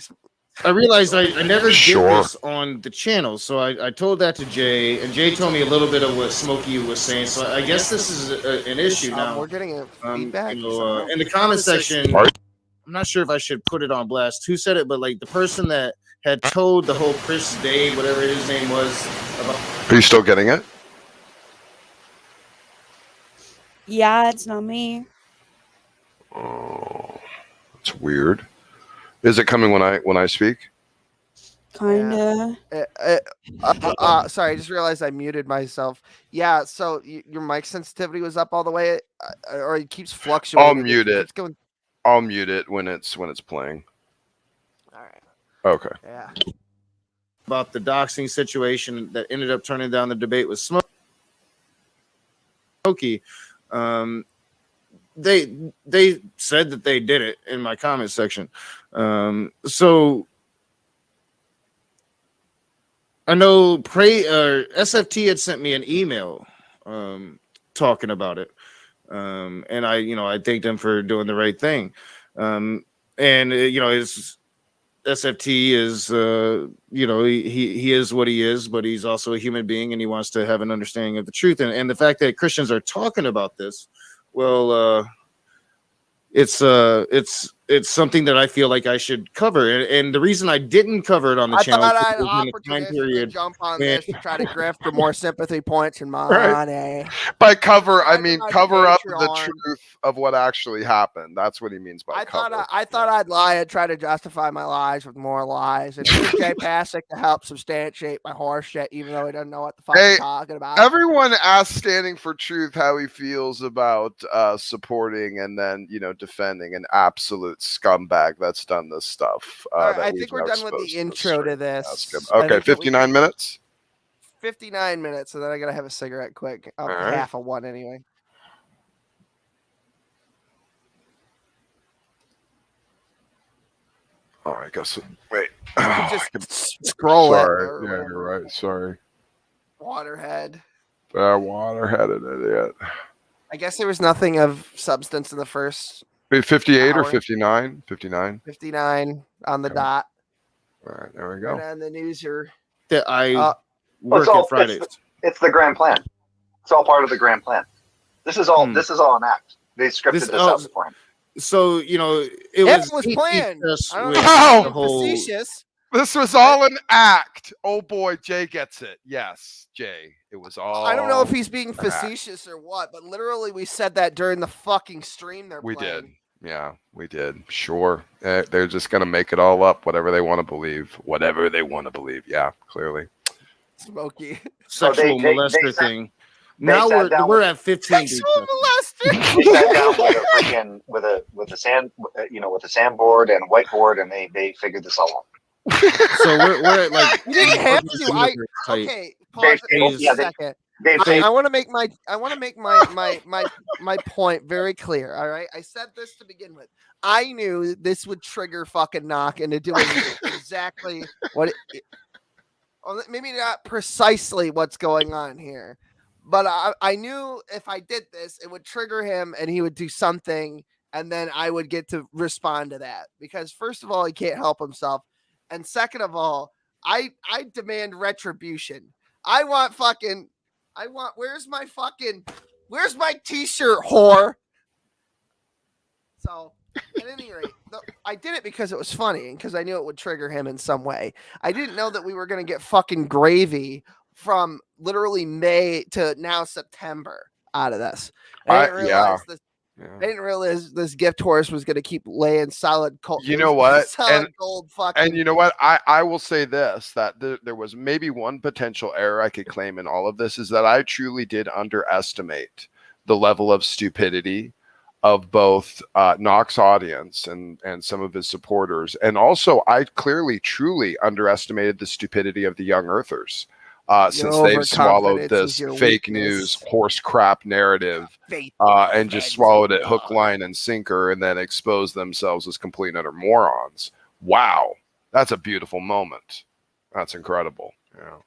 I realized I never did this on the channel, so I told that to Jay, and Jay told me a little bit of what Smokey was saying. So I guess this is an issue now. We're getting a feedback. In the comment section, I'm not sure if I should put it on blast. Who said it? But the person that had told the whole Chris Day, whatever his name was, about. Are you still getting it? Yeah, it's not me. Oh, that's weird. Is it coming when I speak? Kinda. Sorry, I just realized I muted myself. Yeah, so your mic sensitivity was up all the way, or it keeps fluctuating. I'll mute it. Keeps going. I'll mute it when it's playing. All right. Okay. Yeah. About the doxing situation that ended up turning down the debate with Smokey. They said that they did it in my comment section. So I know SFT had sent me an email talking about it. And I thanked them for doing the right thing. His SFT is he is what he is, but he's also a human being and he wants to have an understanding of the truth. And the fact that Christians are talking about this, well, it's something that I feel like I should cover, and the reason I didn't cover it on the channel thought I'd was in the time period jump on this to try to grift for more sympathy points and money. Right. By cover, I mean cover up the Patreon. truth of what actually happened. That's what he means by cover. I thought I'd lie and try to justify my lies with more lies, and use Jay Pasick to help substantiate my horse shit, even though he doesn't know what the fuck I'm talking about. Everyone asks Standing for Truth how he feels about supporting and then defending an absolute scumbag that's done this stuff. I think we're done with the intro to this. Okay, 59 minutes. 59 minutes, and then I gotta have a cigarette quick. Right. Half of one anyway. All right, guess wait. Just scroll sorry. it. Yeah, you're right. Sorry. Waterhead. Waterheaded idiot. I guess there was nothing of substance in the first. 58 hour. or 59? 59. 59 on the dot. All right, there we go. And on the news here. That I work on Fridays. It's the grand plan. It's all part of the grand plan. This is all. This is all an act. They scripted this out beforehand. So it was planned. Facetious. This was all an act. Oh boy, Jay gets it. Yes, Jay. It was all. I don't know if he's being facetious or what, but literally we said that during the fucking stream. We did. Yeah, we did. Sure. They're just gonna make it all up. Whatever they want to believe. Whatever they want to believe. Yeah, clearly. Smoky. Sexual molester thing. Now we're at 15. Sexual molester. They sat down with a sandboard and whiteboard, and they figured this all out. So we're at like. You didn't have to. Okay. Pause it a second. I want to make my point very clear. All right. I said this to begin with. I knew this would trigger fucking Knock into doing exactly what maybe not precisely what's going on here, but I knew if I did this, it would trigger him and he would do something, and then I would get to respond to that, because first of all, he can't help himself, and second of all, I demand retribution. Where's my t-shirt, whore? So at any rate, I did it because it was funny and because I knew it would trigger him in some way. I didn't know that we were going to get fucking gravy from literally May to now September out of this. I didn't realize this gift horse was going to keep laying solid gold. You know what? Gold fucking. And you know what? I will say this, that there was maybe one potential error I could claim in all of this, is that I truly did underestimate the level of stupidity of both Knox's audience and some of his supporters. And also, I clearly, truly underestimated the stupidity of the young earthers. Since they've swallowed this fake news horse crap narrative and just swallowed it hook, line, and sinker, and then exposed themselves as complete and utter morons. Wow. That's a beautiful moment. That's incredible. Yeah.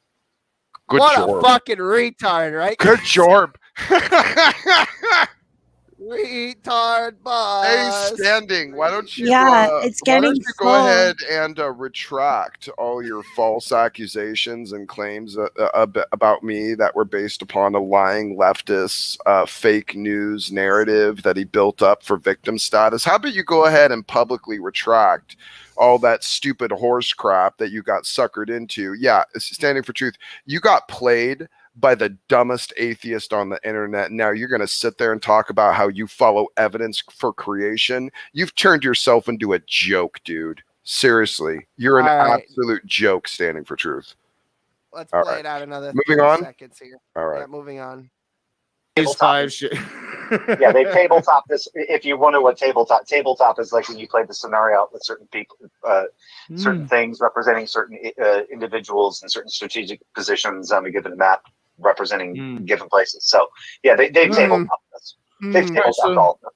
Good job. What a fucking retard, right? Good job. Retard boss. Hey, Standing, why don't you? It's getting go ahead and retract all your false accusations and claims about me that were based upon a lying leftist fake news narrative that he built up for victim status? How about you go ahead and publicly retract all that stupid horse crap that you got suckered into? Yeah, Standing for Truth, you got played by the dumbest atheist on the internet. Now you're going to sit there and talk about how you follow evidence for creation. You've turned yourself into a joke, dude. Seriously, you're an absolute joke standing for truth. Let's play it out another moving on. Seconds here. All right. Yeah, moving on. Tabletop shit. Yeah, they tabletop this. If you wonder what tabletop is like when you play the scenario out with certain people, certain things representing certain individuals in certain strategic positions on a given map, representing given places. So yeah, they've tabletop this. They've tabletop all of this.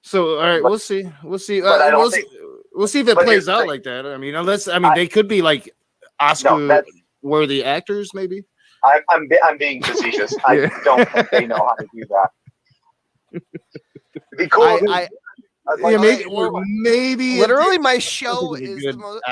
So all right, we'll see. We'll see. But I don't we'll see if it plays out like that. I mean, they could be like Oscar-worthy actors, maybe. I'm being facetious. I don't think they know how to do that. It'd be cool. Maybe. Literally, my show is the most.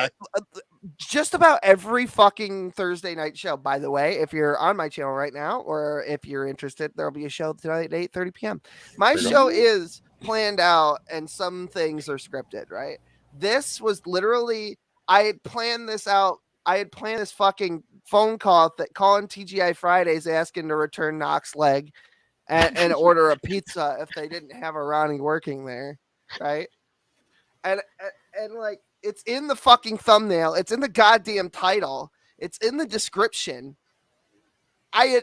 Just about every fucking Thursday night show. By the way, if you're on my channel right now, or if you're interested, there'll be a show tonight at 8:30 p.m. My show is planned out, and some things are scripted. Right. This was literally. I had planned this out. I had planned this fucking phone call that calling TGI Fridays asking to return Knox leg and order a pizza if they didn't have a Ronnie working there, right? And like it's in the fucking thumbnail, it's in the goddamn title, it's in the description. I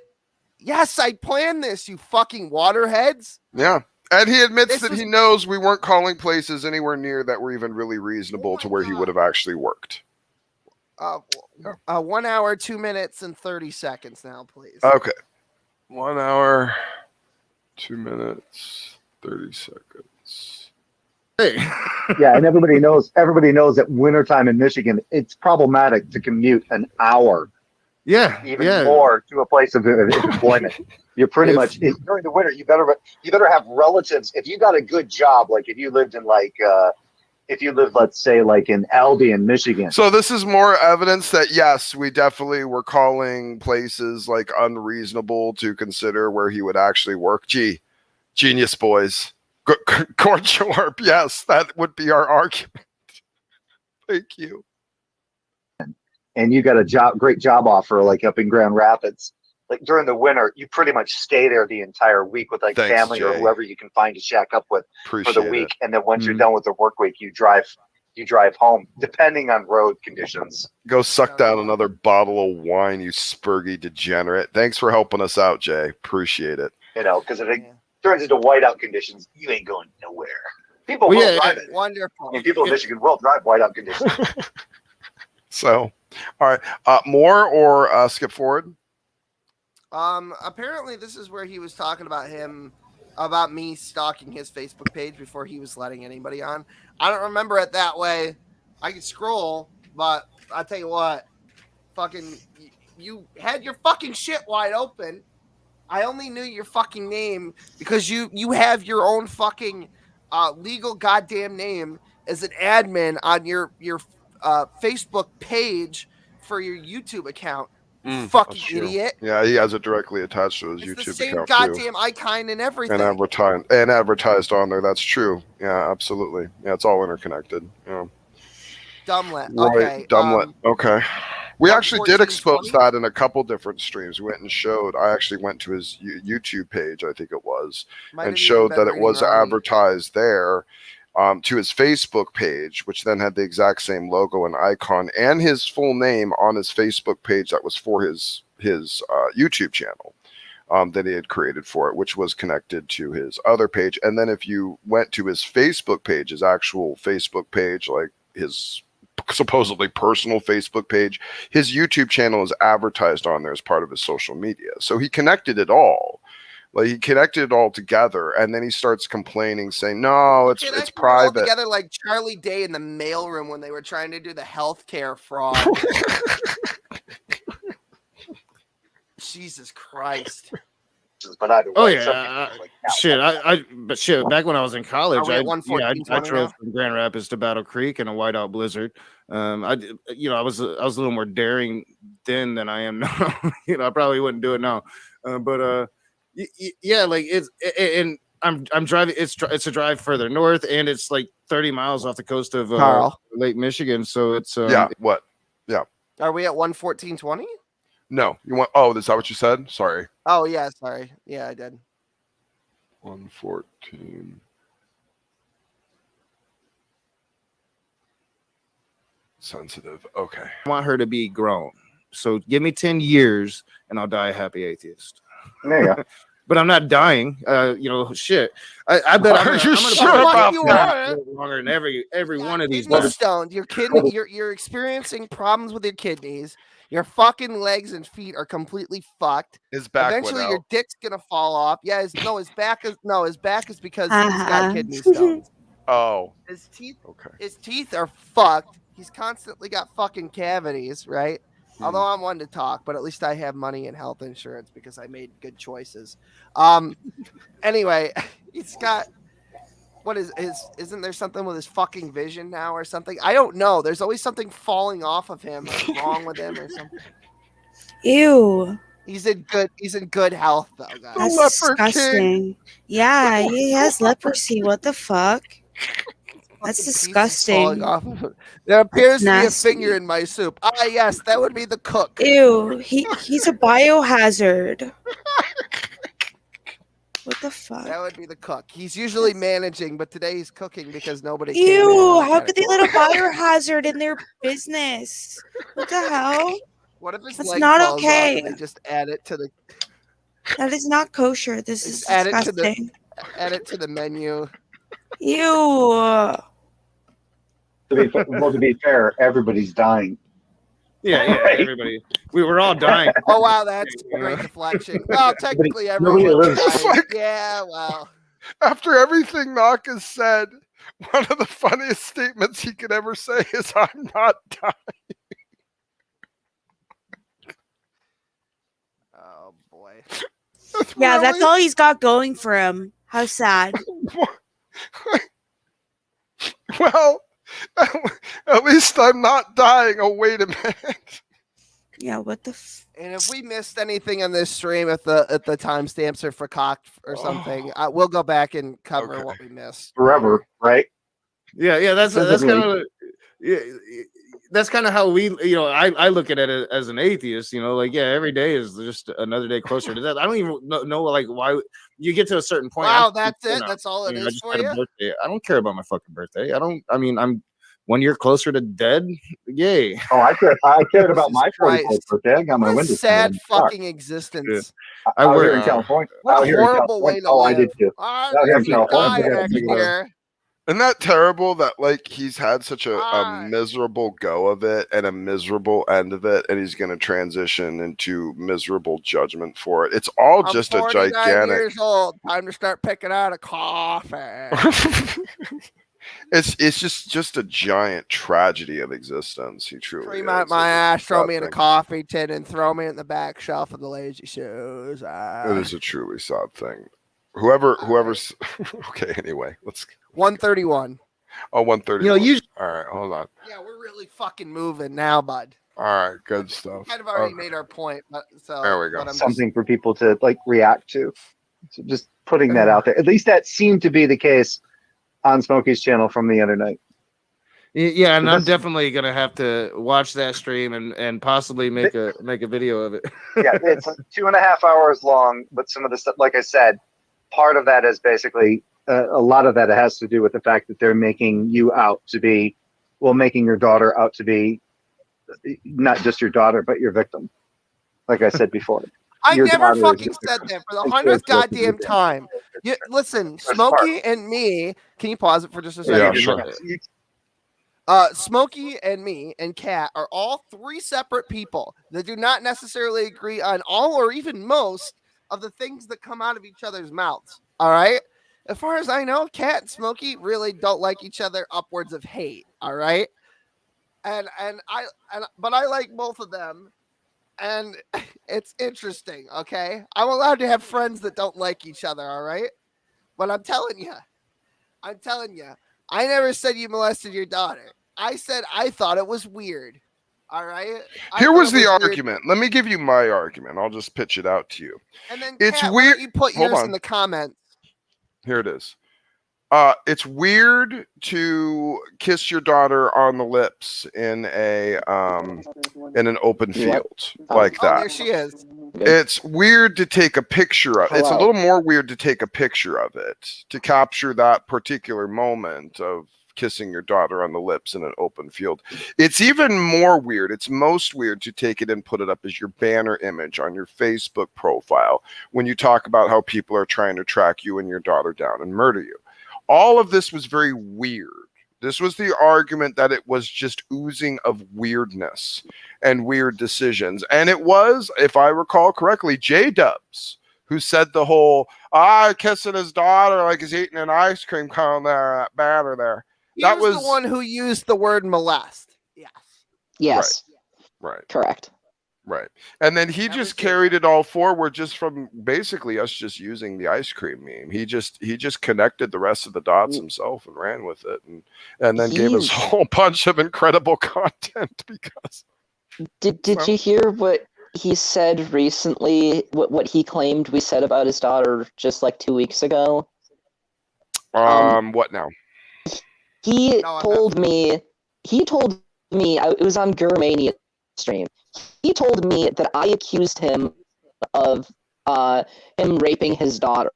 planned this, you fucking waterheads. Yeah. And he admits that he knows we weren't calling places anywhere near that were even really reasonable to where he would have actually worked. 1 hour, 2 minutes, and 30 seconds now, please. Okay. 1 hour, 2 minutes, 30 seconds. Hey. Yeah, and everybody knows that wintertime in Michigan, it's problematic to commute an hour. Yeah. Even more to a place of employment. You're pretty much during the winter. You better have relatives. If you got a good job, like if you lived in let's say, like in Albion, Michigan. So this is more evidence that, yes, we definitely were calling places like unreasonable to consider where he would actually work. Gee, genius, boys. Court Sharp, yes, that would be our argument. Thank you. And you got a great job offer, like up in Grand Rapids. Like during the winter, you pretty much stay there the entire week with like family or whoever you can find to shack up with for the week. And then once you're done with the work week, you drive home, depending on road conditions. Go suck down another bottle of wine, you spurgy degenerate. Thanks for helping us out, Jay. Appreciate it. Because if it turns into whiteout conditions, you ain't going nowhere. People will drive it. Wonderful. I mean, people in Michigan will drive whiteout conditions. So, all right. More or skip forward? Apparently this is where he was talking about me stalking his Facebook page before he was letting anybody on. I don't remember it that way. I can scroll, but I'll tell you what, fucking, you had your fucking shit wide open. I only knew your fucking name because you have your own fucking legal goddamn name as an admin on your Facebook page for your YouTube account. Fucking idiot. Yeah, he has it directly attached to his YouTube account. It's the same goddamn icon and everything. And advertised on there. That's true. Yeah, absolutely. Yeah, it's all interconnected. Yeah. Dumblet. Right. Okay. Dumblet. Okay. We actually did expose that in a couple different streams. We went and showed. I actually went to his YouTube page, I think it was, and showed that it was advertised there. To his Facebook page, which then had the exact same logo and icon and his full name on his Facebook page that was for his YouTube channel that he had created for it, which was connected to his other page. And then if you went to his Facebook page, his actual Facebook page, like his supposedly personal Facebook page, his YouTube channel is advertised on there as part of his social media. So he connected it all. Like he connected it all together, and then he starts complaining, saying, "No, it's private." All together, like Charlie Day in the mailroom when they were trying to do the healthcare fraud. Jesus Christ! But either way, shit. Back when I was in college, I drove now? from Grand Rapids to Battle Creek in a whiteout blizzard. I was a little more daring then than I am now. I probably wouldn't do it now, but. Yeah, like and I'm driving. It's a drive further north, and it's like 30 miles off the coast of Lake Michigan. So it's What? Yeah. Are we at 114.20? No, you want? Oh, is that what you said? Sorry. Oh yeah, sorry. Yeah, I did. 114. Sensitive. Okay. I want her to be grown. So give me 10 years and I'll die a happy atheist. There you go. But I'm not dying. Shit. I bet I'm Are gonna, you I'm gonna sure about that? Longer than every one of these. Kidney stones. Your kidney. You're experiencing problems with your kidneys. Your fucking legs and feet are completely fucked. His back Eventually, went your out. dick's gonna fall off. Yeah, his back is because he's got kidney stones. Oh. His teeth. Okay. His teeth are fucked. He's constantly got fucking cavities, right? Although I'm one to talk, but at least I have money and health insurance because I made good choices. Anyway, he's got isn't there something with his fucking vision now or something? I don't know. There's always something falling off of him or wrong with him or something. Ew. He's in good health though, guys. That's disgusting. Yeah, he has leprosy. What the fuck? That's disgusting. There appears to be a Nasty. finger in my soup. Ah, yes, that would be the cook. Ew. He's a biohazard. What the fuck? That would be the cook. He's usually managing, but today he's cooking because nobody. Ew. How could they let a biohazard in their business? What the hell? What if his That's leg not falls off okay. and they just add it to the That is not kosher. This is add disgusting. add it to the menu. Ew. To be fair, everybody's dying. Yeah, everybody. We were all dying. Oh wow, that's great deflection. Well, technically Nobody everyone. lives. died. Yeah, well. After everything Knock has said, one of the funniest statements he could ever say is, "I'm not dying." Oh boy. Yeah, that's all he's got going for him. How sad. Well, at least I'm not dying. Oh, wait a minute. Yeah, what the And if we missed anything on this stream, if the timestamps are forcocked or something, we'll go back and cover what we missed. Forever, right? Yeah. That's kind of how we, I look at it as an atheist. Like, every day is just another day closer to death. I don't even know like why you get to a certain point. Wow, that's it. That's all it I is just for had a you. birthday. I don't care about my fucking birthday. I'm 1 year closer to dead. Yay. Oh, I cared about my Christ. 44th birthday. I got my What a windows. sad down. fucking existence. I Out work here in California. What Out a here in horrible way California. to Oh, live. I did too. All Out here in right, California. die next year. Isn't that terrible that like he's had such a miserable go of it and a miserable end of it, and he's going to transition into miserable judgment for it? It's all I'm just a 49 gigantic. years old. Time to start picking out a coffee. It's just a giant tragedy of existence. He truly Cream is. out my ass, throw sad me in a thing. coffee tin, and throw me in the back shelf of the lazy shoes. It is a truly sad thing. Whoever's okay. Anyway, let's 131. Oh, 130. All right, hold on. Yeah, we're really fucking moving now, bud. All right, good stuff. Kind of already made our point, but so There we go. but I'm Something for people to like react to. So just putting that out there. At least that seemed to be the case on Smokey's channel from the other night. Yeah, and I'm definitely gonna have to watch that stream and possibly make a video of it. Yeah, it's 2.5 hours long, but some of the stuff, like I said, part of that is basically a lot of that has to do with the fact that they're making you out to be, making your daughter out to be not just your daughter, but your victim. Like I said before. I Your never daughter is fucking your said victim. that for the And 100th so it's goddamn time. Listen, Smokey and me. Can you pause it for just a second? Yeah, sure. Smokey and me and Kat are all three separate people that do not necessarily agree on all or even most of the things that come out of each other's mouths. All right. As far as I know, Kat and Smokey really don't like each other upwards of hate. All right. But I like both of them. And it's interesting, okay? I'm allowed to have friends that don't like each other, all right? But I'm telling you, I never said you molested your daughter. I said I thought it was weird, all right? Here was the argument. Let me give you my argument. I'll just pitch it out to you. And then It's Kat, weird. Why don't you put Hold yours on. in the comments? Here it is. It's weird to kiss your daughter on the lips in an open field like that. There she is. It's weird to take a picture of. It's a Hello. little more weird to take a picture of it to capture that particular moment of kissing your daughter on the lips in an open field. It's even more weird. It's most weird to take it and put it up as your banner image on your Facebook profile when you talk about how people are trying to track you and your daughter down and murder you. All of this was very weird. This was the argument that it was just oozing of weirdness and weird decisions. And it was, if I recall correctly, J-Dubs who said the whole, kissing his daughter like he's eating an ice cream cone there, that banner there. That was the one who used the word molest. Yes. Yes. Right. Correct. Right. And then he just carried it all forward just from basically us just using the ice cream meme. He just connected the rest of the dots himself and ran with it and then gave us a whole bunch of incredible content because Did you hear what he said recently, what he claimed we said about his daughter just like 2 weeks ago? What now? He told me, it was on Gurmania stream. He told me that I accused him of him raping his daughter.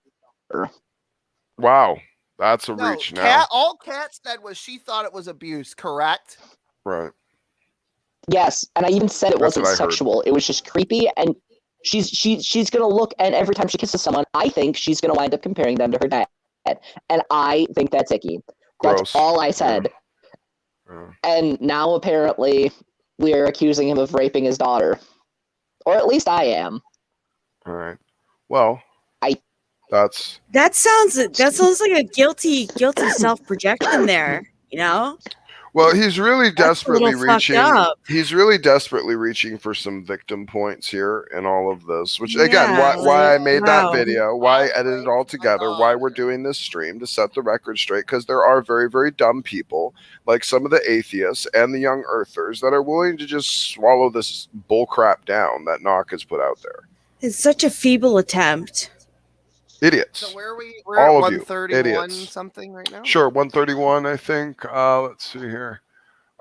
Wow, that's a reach now. Kat, all Kat said was she thought it was abuse, correct? Right. Yes, and I even said it That's wasn't what I heard. sexual. It was just creepy, and she's gonna look, and every time she kisses someone, I think she's gonna wind up comparing them to her dad, and I think that's icky. Gross. That's all I said. Yeah. And now apparently we're accusing him of raping his daughter, or at least I am. All right. Well, That sounds like a guilty self-projection there, you know? Well, he's really desperately little fucked reaching. up. He's really desperately reaching for some victim points here in all of this. Which again, Yeah, why I like, made wow. that video, why I edited it all together, why we're doing this stream to set the record straight. Because there are very, very dumb people, like some of the atheists and the young earthers, that are willing to just swallow this bullcrap down that Knock has put out there. It's such a feeble attempt. Idiots. So where are we? We're All at of you, 131 idiots. something right now. Sure, 131, I think. Let's see here.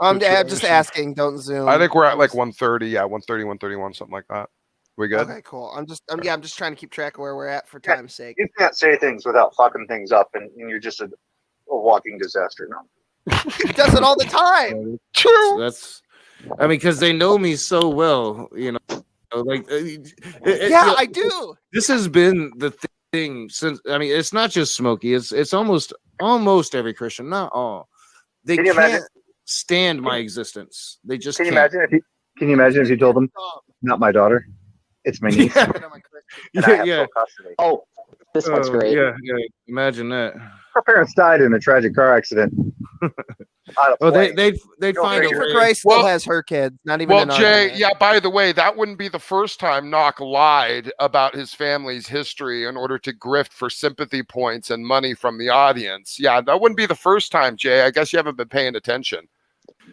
I'm just asking. Don't zoom. I think we're at like 130. Yeah, 130, 131, something like that. We good? Okay, cool. I'm just trying to keep track of where we're at for time's sake. You can't say things without fucking things up, and you're just a walking disaster now. He does it all the time. True. That's, I mean, because they know me so well, you know. Like, Yeah, I do. This has been the thing since. I mean, it's not just Smokey. It's almost every Christian, not all. They Can you can't imagine? stand my existence. They just Can you can't. imagine can you imagine if you told them, not my daughter, it's my niece, and I have Yeah. full custody. Oh, this one's great. Yeah, imagine that. Her parents died in a tragic car accident. Oh, they'd find a For way. Christ still has her kids. Not even. Well, an Jay, argument. yeah, by the way, that wouldn't be the first time Knock lied about his family's history in order to grift for sympathy points and money from the audience. Yeah, that wouldn't be the first time, Jay. I guess you haven't been paying attention.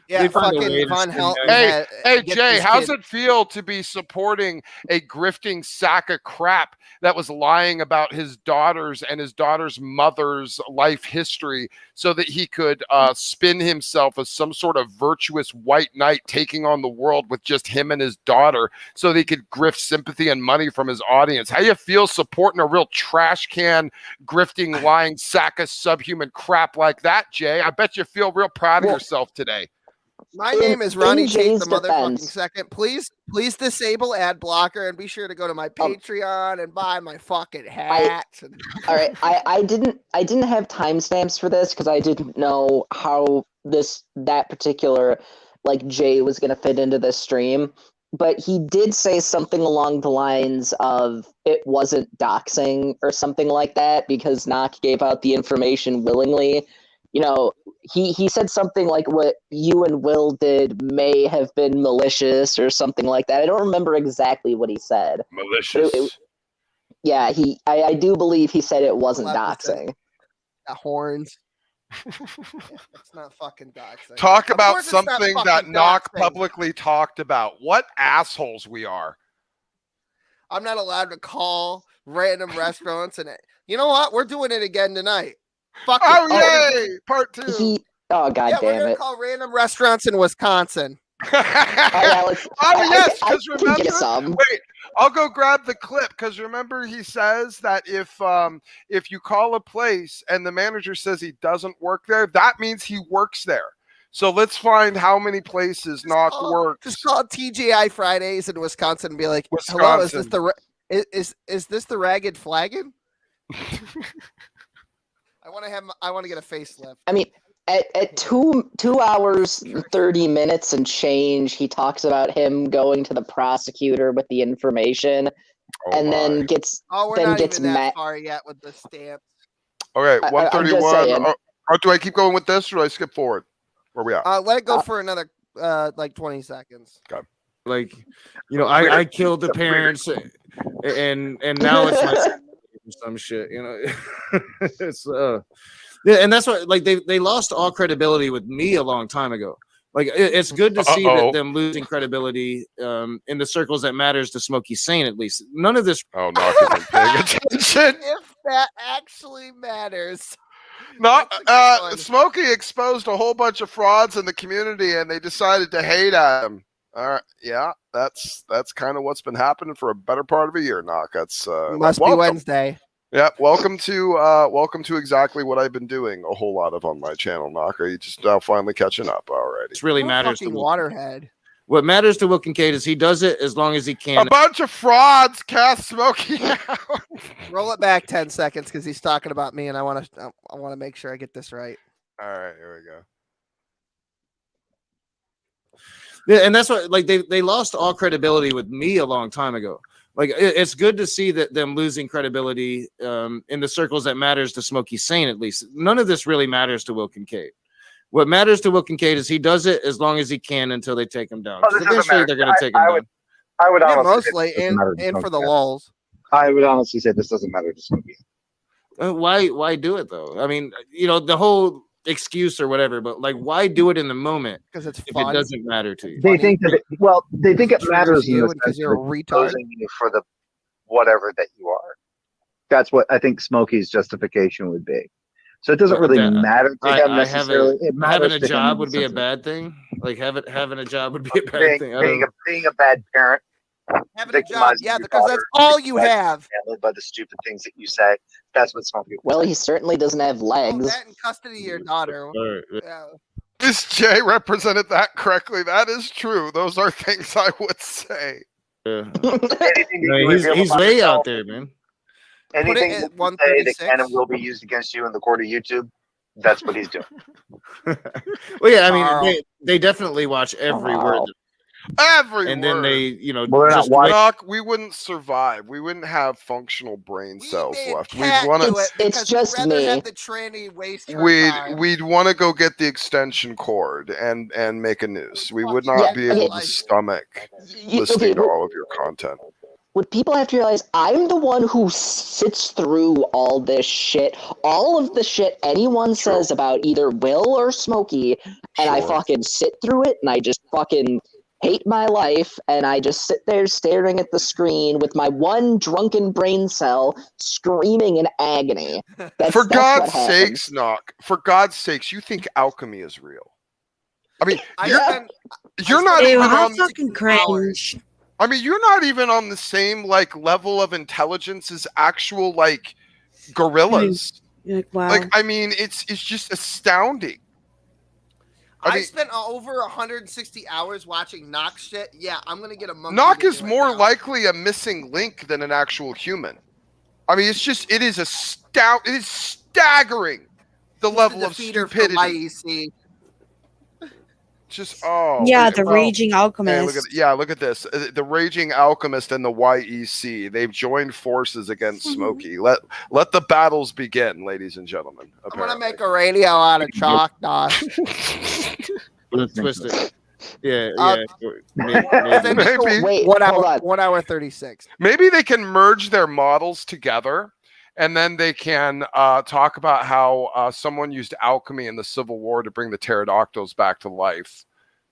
Yeah, They find a way fucking to Von spin Helton. that. Hey, gets Jay, his how's kid- it feel to be supporting a grifting sack of crap that was lying about his daughter's and his daughter's mother's life history so that he could spin himself as some sort of virtuous white knight taking on the world with just him and his daughter so that he could grift sympathy and money from his audience? How you feel supporting a real trash can, grifting, lying sack of subhuman crap like that, Jay? I bet you feel real proud of yourself today. My name is Ronnie Tate, Jay's the motherfucking defense. second. Please disable ad blocker and be sure to go to my Patreon and buy my fucking hat. All right, I didn't have timestamps for this because I didn't know how that particular like Jay was gonna fit into this stream. But he did say something along the lines of it wasn't doxing or something like that because Knock gave out the information willingly. You know, he said something like what you and Will did may have been malicious or something like that. I don't remember exactly what he said. Malicious. Yeah, I do believe he said it wasn't Telepathy. doxing. Got horns. It's not fucking doxing. Talk Of about course it's not something that fucking Knock doxing. publicly talked about. What assholes we are. I'm not allowed to call random restaurants, and you know what? We're doing it again tonight. Fuck Oh, it. yay! Part 2. Oh, god Yeah, we're damn gonna it. call random restaurants in Wisconsin. Yes, I because can get remember. some. Wait, I'll go grab the clip because remember he says that if you call a place and the manager says he doesn't work there, that means he works there. So let's find how many places Knock works. Just call it TGI Fridays in Wisconsin and be like, "Hello, is this the is this the Ragged Flagon?" I want to get a facelift. I mean, at 2 hours 30 minutes and change, he talks about him going to the prosecutor with the information, and then gets we're then not gets even that mad. far yet with the stamps. Okay, I'm just 131. saying. Do I keep going with this or do I skip forward? Where we at? Let it go for another like 20 seconds. Okay. Like, you know, I killed the parents, and now it's my some shit. You know, it's yeah, and that's what like they lost all credibility with me a long time ago. Like it's good to see that them losing credibility in the circles that matters to Smokey Sane, at least. None of this. Oh, not paying attention. If that actually matters. Not Smokey exposed a whole bunch of frauds in the community, and they decided to hate at him. All right, yeah, that's kind of what's been happening for a better part of a year. Knock. That's must be Wednesday. Yeah, welcome to exactly what I've been doing a whole lot of on my channel, Knock. Are you just now finally catching up already? This really matters to Waterhead. What matters to Will Kincaid is he does it as long as he can. A bunch of frauds cast Smokey out. Roll it back 10 seconds because he's talking about me, and I want to make sure I get this right. All right, here we go. Yeah, and that's what like they lost all credibility with me a long time ago. Like it's good to see that them losing credibility in the circles that matters to Smokey Sane, at least. None of this really matters to Will Kincaid. What matters to Will Kincaid is he does it as long as he can until they take him down. Eventually, they're going to take him down. I would honestly mostly and for the lulls. I would honestly say this doesn't matter to Smokey. Why do it though? I mean, you know, the whole excuse or whatever, but like, why do it in the moment? Because it's if it doesn't matter to you. They think that they think it matters in the because sense you're a of retard. exposing you for the whatever that you are. That's what I think Smokey's justification would be. So it doesn't really matter to him necessarily. Having a job would be a bad thing. Like having a job would be a bad thing. Being a bad parent. Having a job, yeah, because that's all you have. By the stupid things that you say. That's what Smokey. Well, he certainly doesn't have legs. That in custody of your daughter. Yeah. This Jay represented that correctly. That is true. Those are things I would say. Yeah. He's way out there, man. Anything that you say that can and will be used against you in the court of YouTube, that's what he's doing. Well, yeah, I mean, they definitely watch every word. Every and word. then they, you know, just we wouldn't survive. We wouldn't have functional brain cells left. We'd want to. It's just me. We'd want to go get the extension cord and make a noose. We would not be able to stomach listening to all of your content. What people have to realize, I'm the one who sits through all this shit, all of the shit anyone says about either Will or Smokey, and I fucking sit through it, and I just fucking hate my life, and I just sit there staring at the screen with my one drunken brain cell screaming in agony. For God's sakes, Knock. For God's sakes, you think alchemy is real? I mean, you're not even on fucking cringe. I mean, you're not even on the same like level of intelligence as actual like gorillas. Like, wow. Like, I mean, it's just astounding. I spent over 160 hours watching Knock shit. Yeah, I'm gonna get a monkey. Knock is more likely a missing link than an actual human. I mean, it is staggering the level of stupidity. Just the Raging Alchemist. Look at this. The Raging Alchemist and the YEC. They've joined forces against Smokey. Let the battles begin, ladies and gentlemen. I'm gonna make a radio out of chalk, Dosh. Let's twist it. Yeah. Maybe. Wait, 1 hour 36. Maybe they can merge their models together, and then they can talk about how someone used alchemy in the Civil War to bring the pterodactyls back to life.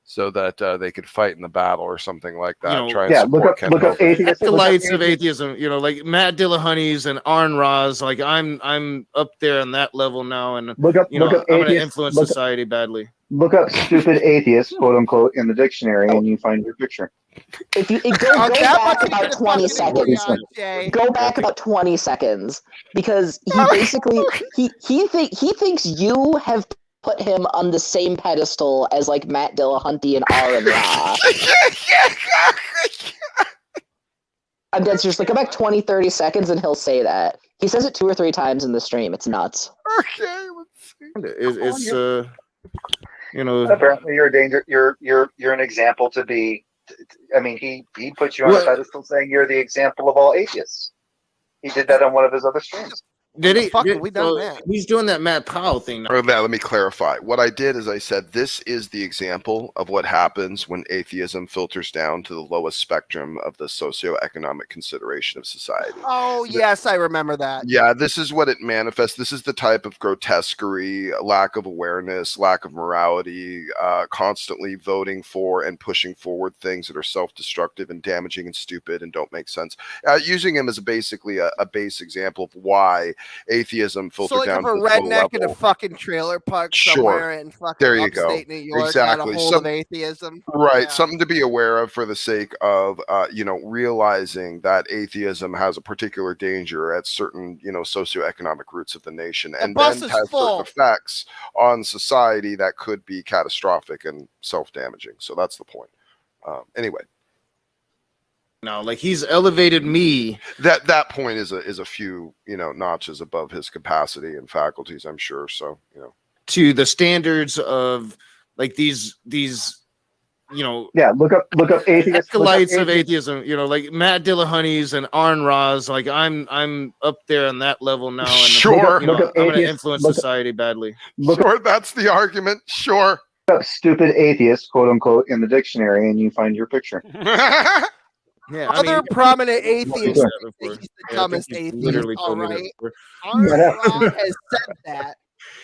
so that they could fight in the battle or something like that. You know, Try and support Ken Hovind. Acolytes of atheism, you know, like Matt Dillahunties and Arn Roz. Like I'm up there on that level now, and I'm going to influence society badly. Look up "stupid atheist" quote unquote in the dictionary, and you find your picture. If you go back about 20 seconds, go back about 20 seconds, because he basically he thinks you have put him on the same pedestal as like Matt Dillahunty and Aaron Ra. I'm dead serious. Like, go back 20, 30 seconds and he'll say that. He says it 2 or 3 times in the stream. It's nuts. Okay, let's see. It's you know. Apparently, you're a danger. You're an example to be. I mean, he puts you on a pedestal, saying you're the example of all atheists. He did that on one of his other streams. Did he? Fuck, we done that. He's doing that Matt Powell thing now. Let me clarify. What I did is I said this is the example of what happens when atheism filters down to the lowest spectrum of the socioeconomic consideration of society. Oh, yes, I remember that. Yeah, this is what it manifests. This is the type of grotesquerie, lack of awareness, lack of morality, constantly voting for and pushing forward things that are self-destructive and damaging and stupid and don't make sense. Using him as basically a base example of why atheism filtered so down like to if the a low redneck in level. a fucking trailer park somewhere in fucking there you go. upstate New York Exactly. got a hold of atheism. Right. Yeah. Something to be aware of for the sake of, realizing that atheism has a particular danger at certain, socioeconomic roots of the nation, and then has certain effects on society that could be catastrophic and self-damaging. So that's the point. Anyway. No, like he's elevated me. That point is a few notches above his capacity and faculties, I'm sure. So to the standards of like these look up atheists. Acolytes of atheism, like Matt Dillahunties and Arn Roz. Like I'm up there on that level now, and sure, I'm going to influence society badly. Sure, that's the argument. Sure. Look up "stupid atheist" quote unquote in the dictionary, and you find your picture. Yeah, other prominent atheists think he's the dumbest atheist. All right, Arn Roz has said that.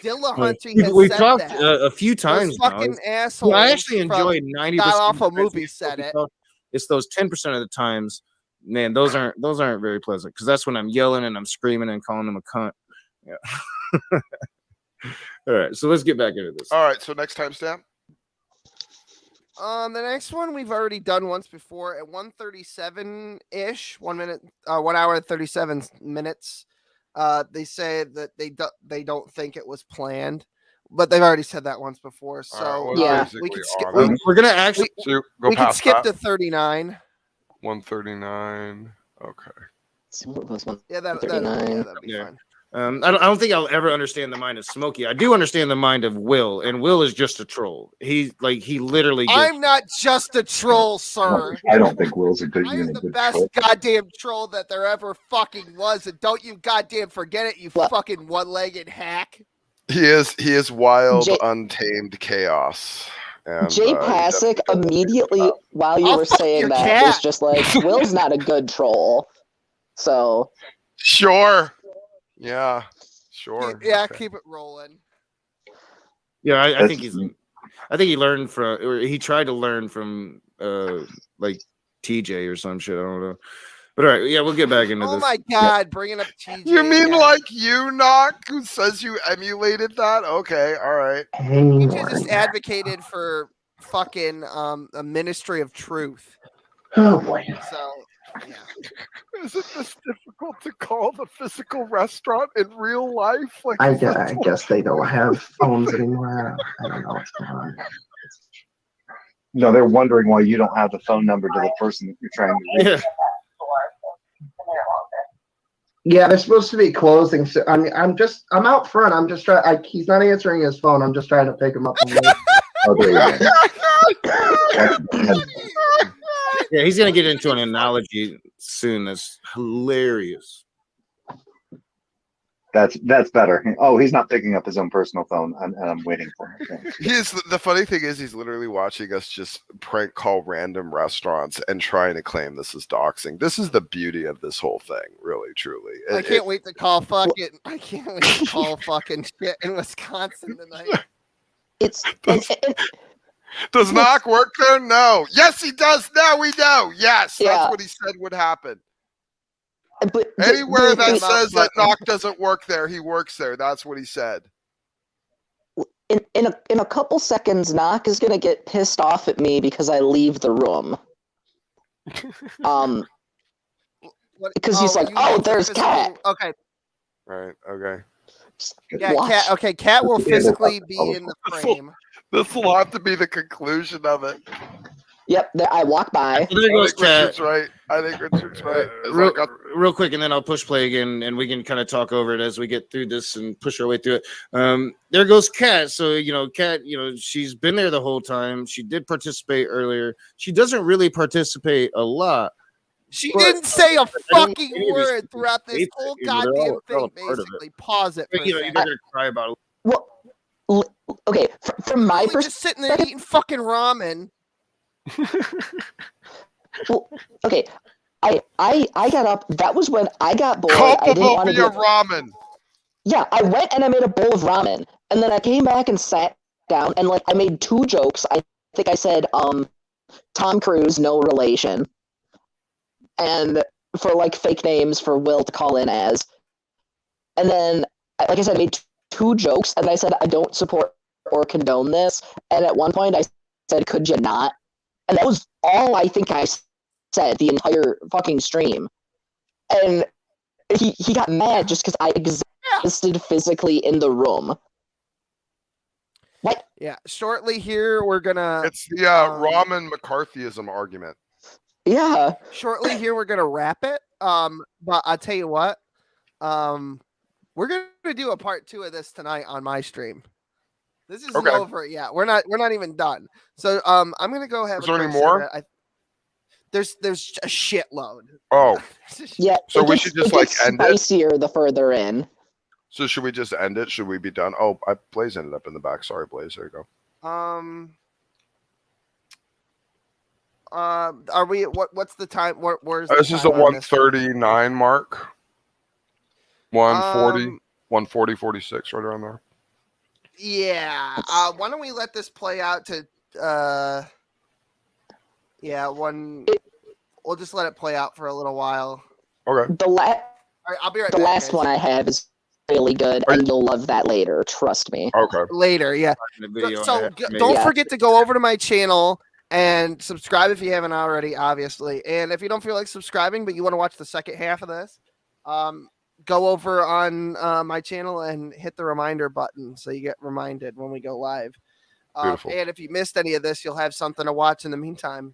Dillahunty has We've said talked that. a few times. Those fucking assholes. I actually enjoyed 90%. Got off a movie said it. It's those 10% of the times, man. Those aren't very pleasant because that's when I'm yelling and I'm screaming and calling them a cunt. Yeah. All right, so let's get back into this. All right, so next timestamp. The next one we've already done once before at 1:37-ish, 1 minute, 1 hour and 37 minutes. They say that they don't think it was planned, but they've already said that once before. So we could skip. We're gonna actually we could skip to 39. 139. Okay. Yeah, that'd be fine. I don't think I'll ever understand the mind of Smokey. I do understand the mind of Will, and Will is just a troll. He literally. I'm not just a troll, sir. I don't think Will's a good. I'm the best goddamn troll that there ever fucking was, and don't you goddamn forget it, you fucking one-legged hack. He is wild, untamed chaos. And, Jay Pasick immediately, while you were saying that, was just like, Will's not a good troll. So. Sure. Yeah, sure. Yeah, okay. Keep it rolling. Yeah, I think he learned from, or he tried to learn from, like TJ or some shit. I don't know. But all right, yeah, we'll get back into this. Oh my God, bringing up TJ. You mean like you, Knock, who says you emulated that? Okay, all right. TJ just advocated for fucking a ministry of truth. Oh boy. So. Yeah. Is it this difficult to call the physical restaurant in real life? Like I guess they don't have phones anymore. I don't know what's going on. No, they're wondering why you don't have the phone number to the person that you're trying to reach. Yeah, they're supposed to be closing. So, I mean, I'm out front. I'm just trying. He's not answering his phone. I'm just trying to pick him up. Yeah, he's gonna get into an analogy soon. That's hilarious. That's better. Oh, he's not picking up his own personal phone, and I'm waiting for him. The funny thing is, he's literally watching us just prank call random restaurants and trying to claim this is doxing. This is the beauty of this whole thing, really, truly. I can't wait to call fucking. I can't wait to call fucking shit in Wisconsin tonight. Does Knock work there? No. Yes, he does. Now we know. Yes, Yeah. that's what he said would happen. But Anywhere that the- says that Knock doesn't work there, he works there. That's what he said. in a couple seconds, Knock is gonna get pissed off at me because I leave the room. Because he's like, you "Oh, need to there's physically- Cat." Okay. Right. Okay. Yeah, Watch. Cat. Okay, Cat will physically be in the frame. This will have to be the conclusion of it. Yep, I walk by. So there goes Cat. Richard's right. I think Richard's right. Real quick, and then I'll push play again, and we can kind of talk over it as we get through this and push our way through it. There goes Kat. So Kat, she's been there the whole time. She did participate earlier. She doesn't really participate a lot. She didn't say a fucking any of these word throughout this things, whole they're all goddamn a thing. part of it. Basically, pause it. For a You're second. gonna cry about it. Well, okay, from my Really just sitting there eating fucking ramen. Well, okay, I got up. That was when I got bored. I didn't Culpable want to via ramen. Yeah, I went and I made a bowl of ramen, and then I came back and sat down, and I made 2 jokes. I think I said, Tom Cruise, no relation, and for fake names for Will to call in as, and then like I said, I made 2 jokes, and I said I don't support or condone this, and at one point I said, "Could you not?" And that was all I think I said the entire fucking stream. And he got mad just because I existed physically in the room. What? Yeah, shortly here we're gonna. It's the ramen McCarthyism argument. Yeah. Shortly here we're gonna wrap it. But I'll tell you what. We're gonna do a part 2 of this tonight on my stream. This isn't Okay. over yet. We're not even done. So I'm gonna go have. Is there any more? There's a shitload. Oh. Yeah. So we gets- should just it gets end it. spicier the further in. So should we just end it? Should we be done? Oh, Blaze ended up in the back. Sorry, Blaze. There you go. Are we? What's the time? Where's This the is the time on this? 139 mark. 140, 140, 46, right around there. Yeah. Why don't we let this play out to? We'll just let it play out for a little while. Okay. The last. All right, I'll be right The back. last guys. one I have is really good, and you'll love that later. Trust me. Okay. Later, yeah. So don't forget to go over to my channel and subscribe if you haven't already, obviously. And if you don't feel like subscribing, but you want to watch the second half of this, go over on my channel and hit the reminder button so you get reminded when we go live. Beautiful. And if you missed any of this, you'll have something to watch in the meantime.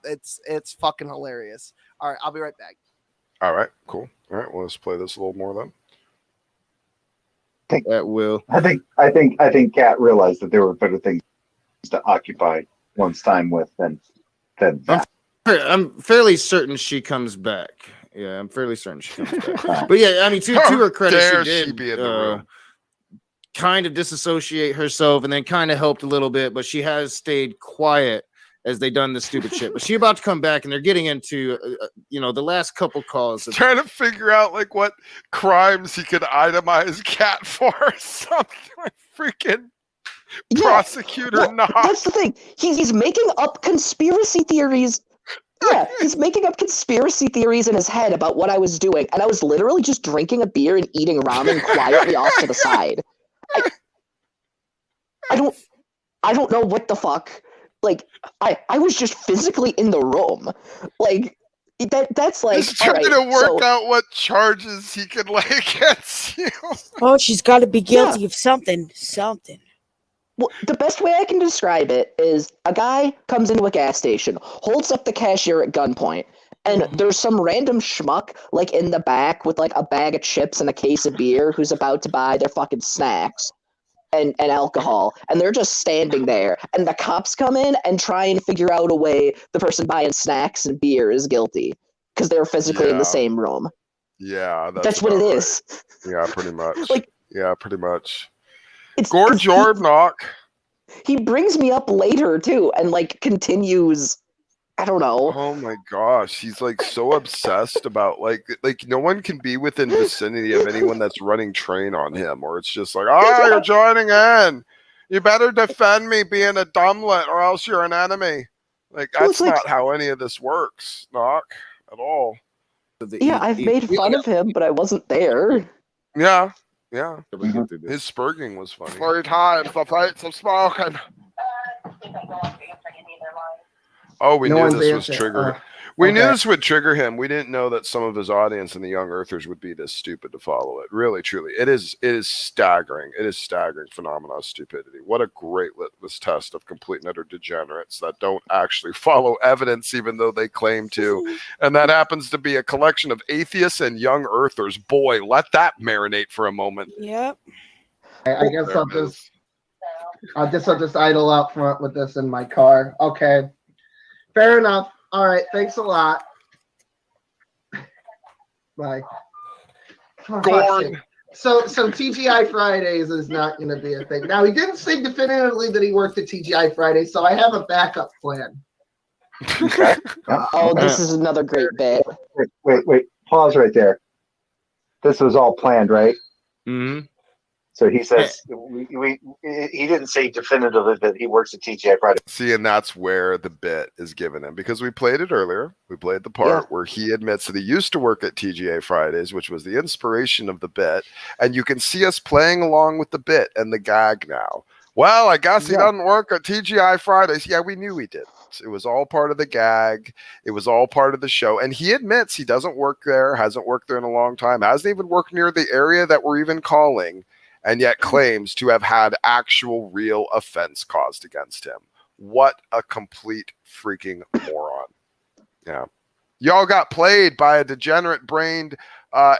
It's fucking hilarious. All right, I'll be right back. All right. Cool. All right. Well, let's play this a little more then. That will. I think Kat realized that there were better things to occupy one's time with than that. I'm fairly certain she comes back. Yeah, I'm fairly certain she comes back. But yeah, I mean, to her credit, dare she she did be in the room. kind of disassociate herself and then kind of helped a little bit, but she has stayed quiet as they done this stupid shit. But she about to come back, and they're getting into, the last couple calls. Trying to figure out what crimes he could itemize Cat for or something. Freaking prosecutor knock. That's the thing. He's making up conspiracy theories. Yeah, he's making up conspiracy theories in his head about what I was doing, and I was literally just drinking a beer and eating ramen quietly off to the side. I don't know what the fuck. I was just physically in the room. That's He's trying to work out what charges he could lay against you. Oh, she's got to be guilty of something. Something. Well, the best way I can describe it is a guy comes into a gas station, holds up the cashier at gunpoint, and there's some random schmuck in the back with a bag of chips and a case of beer who's about to buy their fucking snacks and alcohol, and they're just standing there, and the cops come in and try and figure out a way the person buying snacks and beer is guilty because they're physically in the same room. Yeah, that's what it is. Yeah, pretty much. Pretty much. It's Gorge or knock. He brings me up later too, and continues. I don't know. Oh my gosh, he's so obsessed about no one can be within vicinity of anyone that's running train on him, or it's just you're joining in. You better defend me being a dumblet or else you're an enemy. Like, that's not how any of this works, Knock, at all. Yeah, I've made fun of him, but I wasn't there. Yeah. His spurging was funny. 3 times the fates have spoken. Oh, we No knew one's this was answered. triggered. We knew Okay. this would trigger him. We didn't know that some of his audience and the young earthers would be this stupid to follow it. Really, truly. It is staggering. It is staggering phenomenon of stupidity. What a great litmus test of complete and utter degenerates that don't actually follow evidence even though they claim to. And that happens to be a collection of atheists and young earthers. Boy, let that marinate for a moment. Yep. I guess There I'll it is. I'll just idle out front with this in my car. Okay. Fair enough. All right. Thanks a lot. Bye. For fuck's Gorn. sake. So TGI Fridays is not going to be a thing. Now, he didn't say definitively that he worked at TGI Fridays, so I have a backup plan. Okay. Oh, this is another great bit. Wait. Pause right there. This was all planned, right? Mm-hmm. So he says he didn't say definitively that he works at TGI Fridays. See, and that's where the bit is given him because we played it earlier. We played the part where he admits that he used to work at TGI Fridays, which was the inspiration of the bit. And you can see us playing along with the bit and the gag now. Well, I guess he doesn't work at TGI Fridays. Yeah, we knew he did. It was all part of the gag. It was all part of the show. And he admits he doesn't work there, hasn't worked there in a long time, hasn't even worked near the area that we're even calling, and yet claims to have had actual real offense caused against him. What a complete freaking moron. Yeah. Y'all got played by a degenerate-brained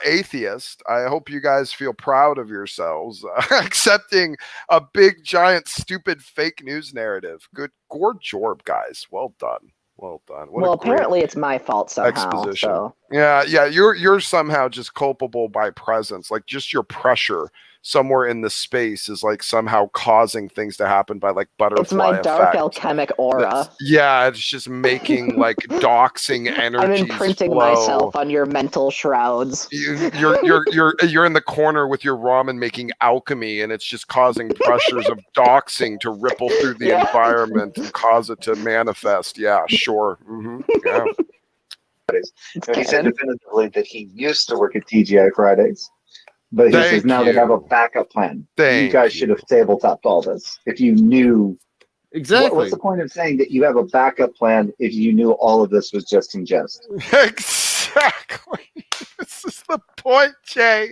atheist. I hope you guys feel proud of yourselves accepting a big, giant, stupid fake news narrative. Good jorb, guys. Well done. Well done. What Well, a great apparently it's my fault somehow. exposition. So. Yeah, you're somehow just culpable by presence. Like just your pressure somewhere in the space is like somehow causing things to happen by like butterfly It's my dark effect. alchemic aura. It's just making like doxing energy. I'm imprinting myself on your mental shrouds. You're in the corner with your ramen making alchemy, and it's just causing pressures of doxing to ripple through the environment and cause it to manifest. Yeah, sure. Yeah. So he said definitively that he used to work at TGI Fridays, but he says now they have a backup plan. You guys should have tabletopped all this if you knew. Exactly. What's the point of saying that you have a backup plan if you knew all of this was just in jest? Exactly. This is the point, Jay.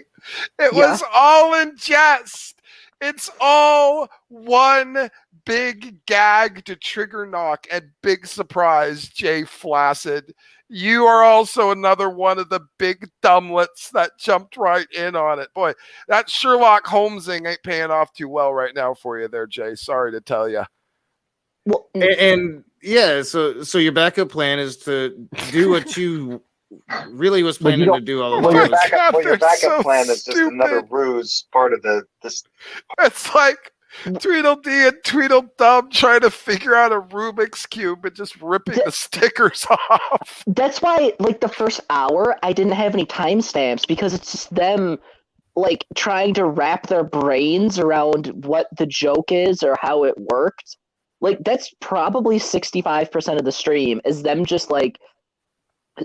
It was all in jest. It's all one big gag to trigger Knock and big surprise, Jay Flaccid. You are also another one of the big dumblets that jumped right in on it. Boy, that Sherlock Holmesing ain't paying off too well right now for you there, Jay. Sorry to tell you. Well, and yeah, so your backup plan is to do what you really was planning to do all along. Your backup plan is just another ruse, part of this. It's like Tweedledee and Tweedledum trying to figure out a Rubik's Cube and just ripping the stickers off. That's why, like, the first hour, I didn't have any timestamps because it's just them, like, trying to wrap their brains around what the joke is or how it worked. Like, that's probably 65% of the stream is them just, like,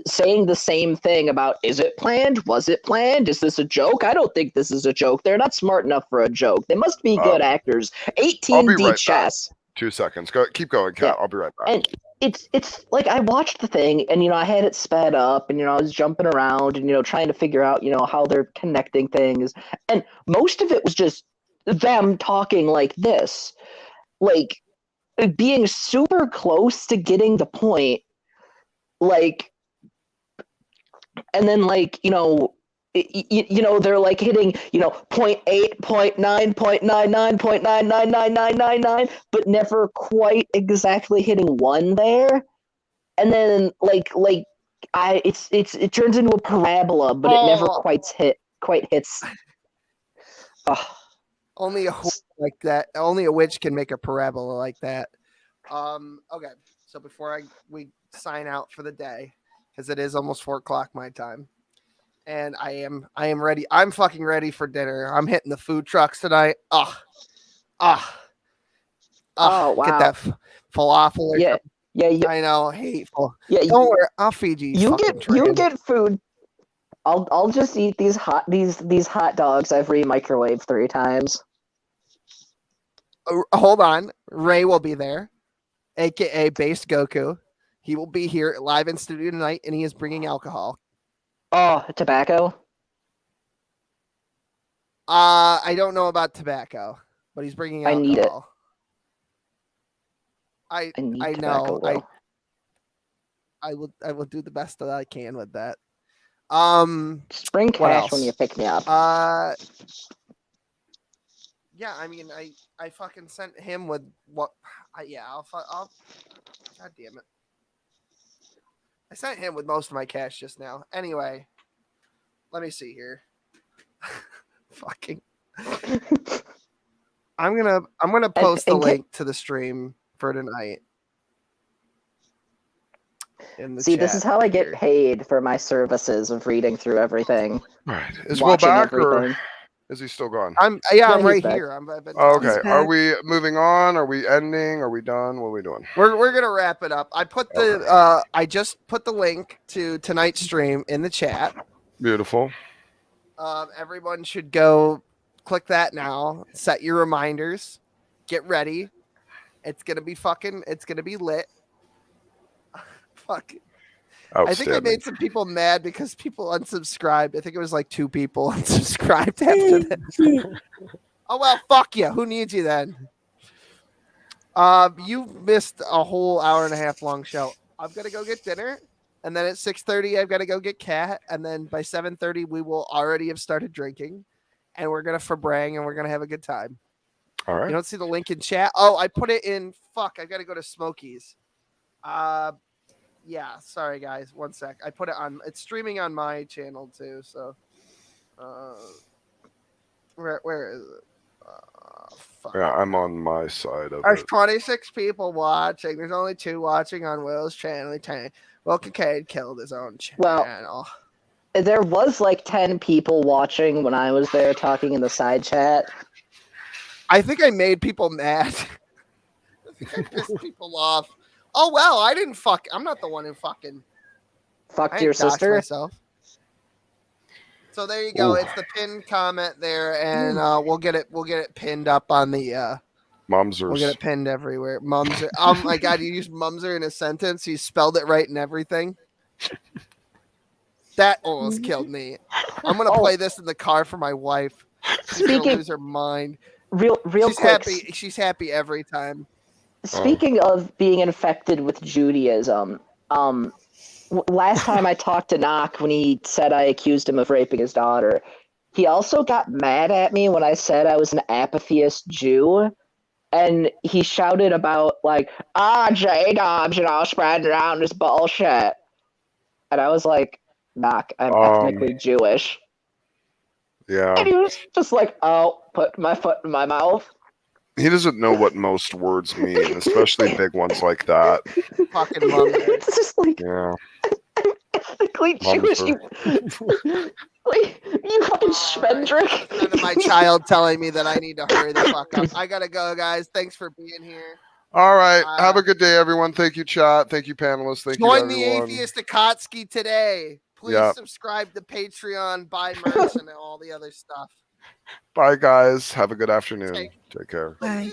saying the same thing about, is it planned? Was it planned? Is this a joke? I don't think this is a joke. They're not smart enough for a joke. They must be good actors. 18D chess. Back. 2 seconds. Keep going, Kat. I'll be right back. And it's like I watched the thing and, I had it sped up and, I was jumping around and, trying to figure out, how they're connecting things. And most of it was just them talking like this. Like, being super close to getting the point. Like, and then, like, they're like hitting, 0.8, 0.9, 0.99, 0.999999, but never quite exactly hitting 1 there. And then, it turns into a parabola, but it never quite hits. Only a whore like that. Only a witch can make a parabola like that. Okay. So before we sign out for the day, because it is almost 4:00 my time, and I am ready. I'm fucking ready for dinner. I'm hitting the food trucks tonight. Oh, Get wow. that falafel. Or Yeah, something. yeah. I know, hateful. Yeah, Don't worry, I'll feed you. You fucking get train. food. I'll just eat these hot dogs I've re-microwaved 3 times. Hold on, Ray will be there, aka Based Goku. He will be here live in studio tonight, and he is bringing alcohol. Oh, tobacco. I don't know about tobacco, but he's bringing I alcohol. need it. I need know. tobacco, though. I will do the best that I can with that. Just bring what cash else? when you pick me up. Yeah, I mean, I fucking sent him with what? I'll. God damn it! I sent him with most of my cash just now. Anyway, let me see here. Fucking. I'm gonna post the link to the stream for tonight. In the See, this chat is how I get here. paid for my services of reading through everything. All right. Is Will watching back or everything. is he still gone? I'm he's right back. here. I've been Okay. talking. Are we moving on? Are we ending? Are we done? What are we doing? We're gonna wrap it up. I put the I just put the link to tonight's stream in the chat. Beautiful. Everyone should go click that now. Set your reminders. Get ready. It's gonna be lit. Fuck. I think I made some people mad because people unsubscribed. I think it was like 2 people unsubscribed after this. Oh well, fuck you. Who needs you then? You missed a whole hour and a half long show. I've got to go get dinner, and then at 6:30 I've got to go get Cat, and then by 7:30 we will already have started drinking, and we're gonna forbrang and we're gonna have a good time. All right. You don't see the link in chat? Oh, I put it in. Fuck, I got to go to Smokies. Yeah, sorry guys. One sec. I put it on. It's streaming on my channel too. So, where is it? Fuck. Yeah, I'm on my side of There's it. 26 people watching. There's only 2 watching on Will's channel. Will Kincaid killed his own channel. Well, there was like 10 people watching when I was there talking in the side chat. I think I made people mad. I think I pissed people off. Oh well, I didn't fuck. I'm not the one who fucking fucked your sister. Myself. So there you go. Ooh. It's the pinned comment there, and we'll get it pinned up on the. Mumsers. We'll get it pinned everywhere. Mumser. Oh my god, you used Mumser in a sentence. You spelled it right and everything. That almost killed me. I'm gonna play this in the car for my wife. She's gonna lose her mind. Real she's quick. happy. She's happy every time. Speaking of being infected with Judaism, last time I talked to Knock when he said I accused him of raping his daughter, he also got mad at me when I said I was an atheist Jew, and he shouted about like, J-Dubs, spreading around this bullshit. And I was like, Knock, I'm ethnically Jewish. Yeah. And he was just like, oh, put my foot in my mouth. He doesn't know what most words mean, especially big ones like that. Fucking mom. It's just like, yeah. I'm ethnically Jewish. You fucking Schmendrick. None of my child telling me that I need to hurry the fuck up. I gotta go, guys. Thanks for being here. All right. Have a good day, everyone. Thank you, chat. Thank you, panelists. Thank you, Join everyone. the Atheist Akatsuki today. Please subscribe to Patreon, buy merch, and all the other stuff. Bye, guys. Have a good afternoon. Take care. Bye.